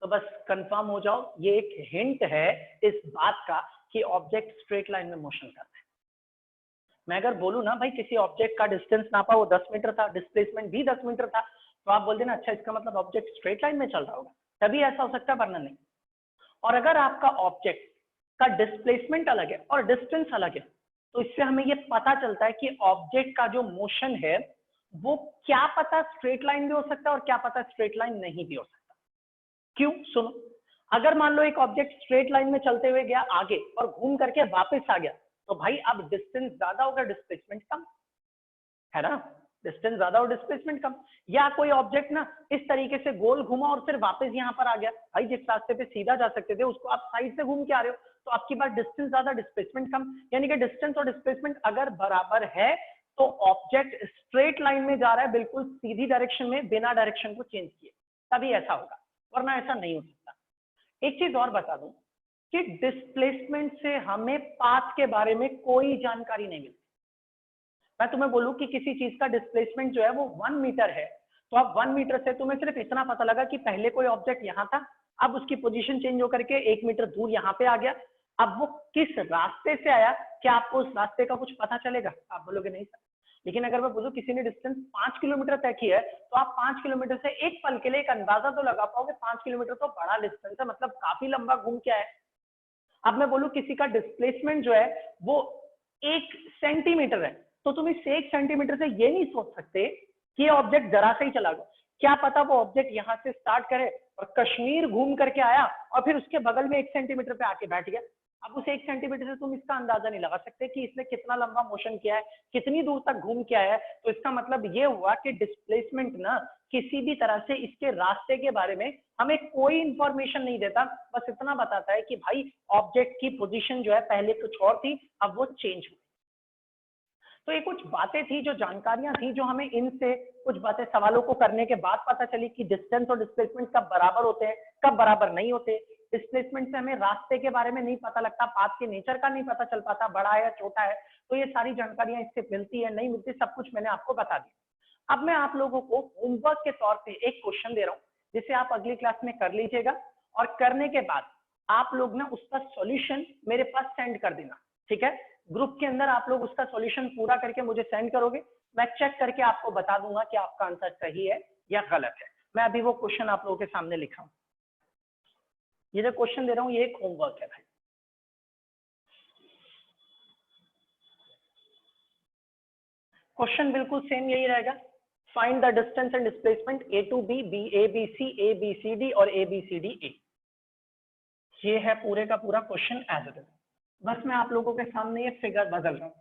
तो बस कंफर्म हो जाओ, ये एक हिंट है इस बात का कि ऑब्जेक्ट स्ट्रेट लाइन में मोशन कर रहा है। मैं अगर बोलूं ना भाई किसी ऑब्जेक्ट का डिस्टेंस नापा वो 10 मीटर था, डिस्प्लेसमेंट भी 10 मीटर था, तो आप बोल देना अच्छा इसका मतलब ऑब्जेक्ट स्ट्रेट लाइन में चल रहा होगा, तभी ऐसा हो सकता है, वरना नहीं। और अगर आपका ऑब्जेक्ट का डिस्प्लेसमेंट अलग है और डिस्टेंस अलग है, तो इससे हमें ये पता चलता है कि ऑब्जेक्ट का जो मोशन है वो क्या पता स्ट्रेट लाइन भी हो सकता है और क्या पता स्ट्रेट लाइन नहीं भी हो सकता। क्यों? सुनो, अगर मान लो एक ऑब्जेक्ट स्ट्रेट लाइन में चलते हुए गया आगे और घूम करके वापस आ गया, तो भाई अब डिस्टेंस ज्यादा होगा, डिस्प्लेसमेंट कम है ना, डिस्टेंस ज्यादा और डिस्प्लेसमेंट कम। या कोई ऑब्जेक्ट ना इस तरीके से गोल घूमा और फिर वापस यहाँ पर आ गया, भाई जिस रास्ते पे सीधा जा सकते थे उसको आप साइड से घूम के आ रहे हो, तो आपकी बात डिस्टेंस ज्यादा डिस्प्लेसमेंट कम, यानी कि डिस्टेंस और डिस्प्लेसमेंट अगर बराबर है तो ऑब्जेक्ट स्ट्रेट लाइन में जा रहा है, बिल्कुल सीधी डायरेक्शन में, बिना डायरेक्शन को चेंज किए, तभी ऐसा होगा, वरना ऐसा नहीं हो सकता। एक चीज और बता दूं कि डिस्प्लेसमेंट से हमें पाथ के बारे में कोई जानकारी नहीं मिलती। मैं तुम्हें बोलूं कि किसी चीज का डिस्प्लेसमेंट जो है वो 1 मीटर है, तो अब 1 मीटर से तुम्हें सिर्फ इतना पता लगा कि पहले कोई ऑब्जेक्ट यहां था, अब उसकी पोजीशन चेंज होकर के 1 मीटर दूर यहाँ पे आ गया, अब वो किस रास्ते से आया, क्या आपको उस रास्ते का कुछ पता चलेगा? आप बोलोगे नहीं सर। लेकिन अगर मैं बोलूं किसी ने डिस्टेंस 5 किलोमीटर तय किया है, तो आप 5 किलोमीटर से एक पल के लिए एक अंदाजा तो लगा पाओगे, 5 किलोमीटर तो बड़ा डिस्टेंस है, मतलब काफी लंबा घूम के आया है। अब मैं बोलूं किसी का डिस्प्लेसमेंट जो है वो 1 सेंटीमीटर है, तो तुम इस 1 सेंटीमीटर से ये नहीं सोच सकते कि ये ऑब्जेक्ट जरा से ही चला गया, क्या पता वो ऑब्जेक्ट यहां से स्टार्ट करे और कश्मीर घूम करके आया और फिर उसके बगल में 1 सेंटीमीटर पे आके बैठ गया। अब उस 1 सेंटीमीटर से तुम इसका अंदाजा नहीं लगा सकते कि इसने कितना लंबा मोशन किया है, कितनी दूर तक घूम के आया है। तो इसका मतलब ये हुआ कि डिस्प्लेसमेंट ना किसी भी तरह से इसके रास्ते के बारे में हमें कोई इंफॉर्मेशन नहीं देता, बस इतना बताता है कि भाई ऑब्जेक्ट की पोजीशन जो है पहले कुछ और थी, अब वो चेंज हुई। तो ये कुछ बातें थी, जो जानकारियां थी, जो हमें इनसे कुछ बातें सवालों को करने के बाद पता चली कि डिस्टेंस और डिस्प्लेसमेंट कब बराबर होते हैं, कब बराबर नहीं होते। डिस्प्लेसमेंट से हमें रास्ते के बारे में नहीं पता लगता, पाथ के नेचर का नहीं पता चल पाता, बड़ा है या छोटा है, तो ये सारी जानकारियां इससे मिलती है नहीं मिलती, सब कुछ मैंने आपको बता दिया। अब मैं आप लोगों को होमवर्क के तौर पे एक क्वेश्चन दे रहा हूँ, जिसे आप अगली क्लास में कर लीजिएगा, और करने के बाद आप लोग ना उसका सॉल्यूशन मेरे पास सेंड कर देना, ठीक है? ग्रुप के अंदर आप लोग उसका सॉल्यूशन पूरा करके मुझे सेंड करोगे, मैं चेक करके आपको बता दूंगा कि आपका आंसर सही है या गलत है। मैं अभी वो क्वेश्चन आप लोगों के सामने लिखा हूं, ये जो क्वेश्चन दे रहा हूं ये एक होमवर्क है भाई। क्वेश्चन बिल्कुल सेम यही रहेगा, find the distance and displacement A to B, B A B C, A B C D और A B C D A. ये है पूरे का पूरा क्वेश्चन एज इट इज, बस मैं आप लोगों के सामने ये फिगर बदल रहा हूं।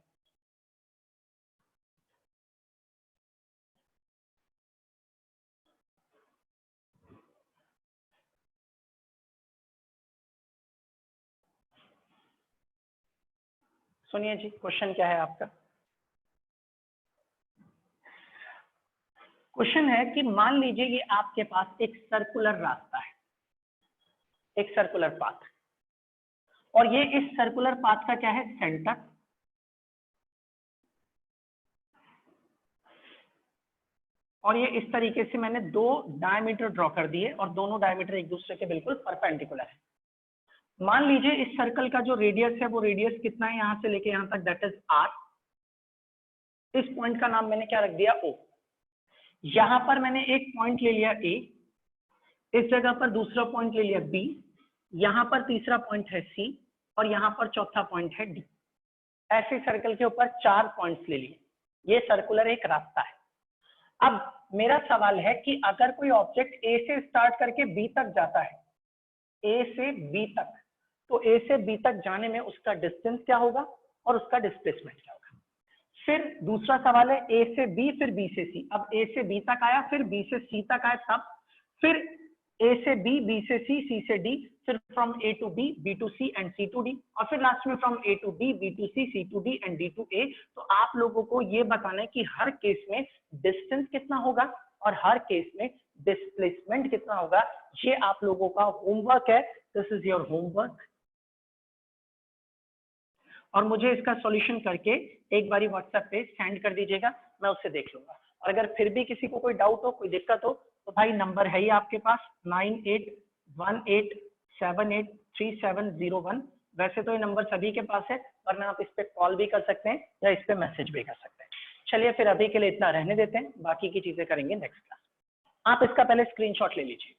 सुनिए जी, क्वेश्चन क्या है आपका? क्वेश्चन है कि मान लीजिए कि आपके पास एक सर्कुलर रास्ता है, एक सर्कुलर पाथ, और ये इस सर्कुलर पाथ का क्या है? सेंटर। और ये इस तरीके से मैंने दो डायमीटर ड्रॉ कर दिए और दोनों डायमीटर एक दूसरे के बिल्कुल परपेंडिकुलर है। मान लीजिए इस सर्कल का जो रेडियस है वो रेडियस कितना है, यहां से लेके यहां तक, दैट इज आर। इस पॉइंट का नाम मैंने क्या रख दिया? ओ। यहां पर मैंने एक पॉइंट ले लिया ए, इस जगह पर दूसरा पॉइंट ले लिया बी, यहां पर तीसरा पॉइंट है सी, और यहां पर चौथा पॉइंट है डी। ऐसे सर्कल के ऊपर 4 पॉइंट्स ले लिए। ये सर्कुलर एक रास्ता है। अब मेरा सवाल है कि अगर कोई ऑब्जेक्ट ए से स्टार्ट करके बी तक जाता है, ए से बी तक, तो ए से बी तक जाने में उसका डिस्टेंस क्या होगा और उसका डिस्प्लेसमेंट क्या होगा? फिर दूसरा सवाल है ए से बी फिर बी से सी। अब ए से बी तक आया, फिर बी से सी तक आया, तब फिर ए से बी, बी से सी से डी, फिर from a to B, b to c and c to d, और फिर लास्ट में from a to B, b to c to d and d to a. तो आप लोगों को ये बताना है कि हर केस में डिस्टेंस कितना होगा और हर केस में डिस्प्लेसमेंट कितना होगा ये आप लोगों का होमवर्क है। दिस इज योर होमवर्क और मुझे इसका सॉल्यूशन करके एक बारी व्हाट्सएप पे सेंड कर दीजिएगा, मैं उससे देख लूंगा। और अगर फिर भी किसी को कोई डाउट हो, कोई दिक्कत हो, तो भाई नंबर है ही आपके पास 9818783701। वैसे तो ये नंबर सभी के पास है, वरना आप इस पे कॉल भी कर सकते हैं या इस पे मैसेज भी कर सकते हैं। चलिए फिर अभी के लिए इतना रहने देते हैं, बाकी की चीजें करेंगे नेक्स्ट क्लास। आप इसका पहले स्क्रीनशॉट ले लीजिए।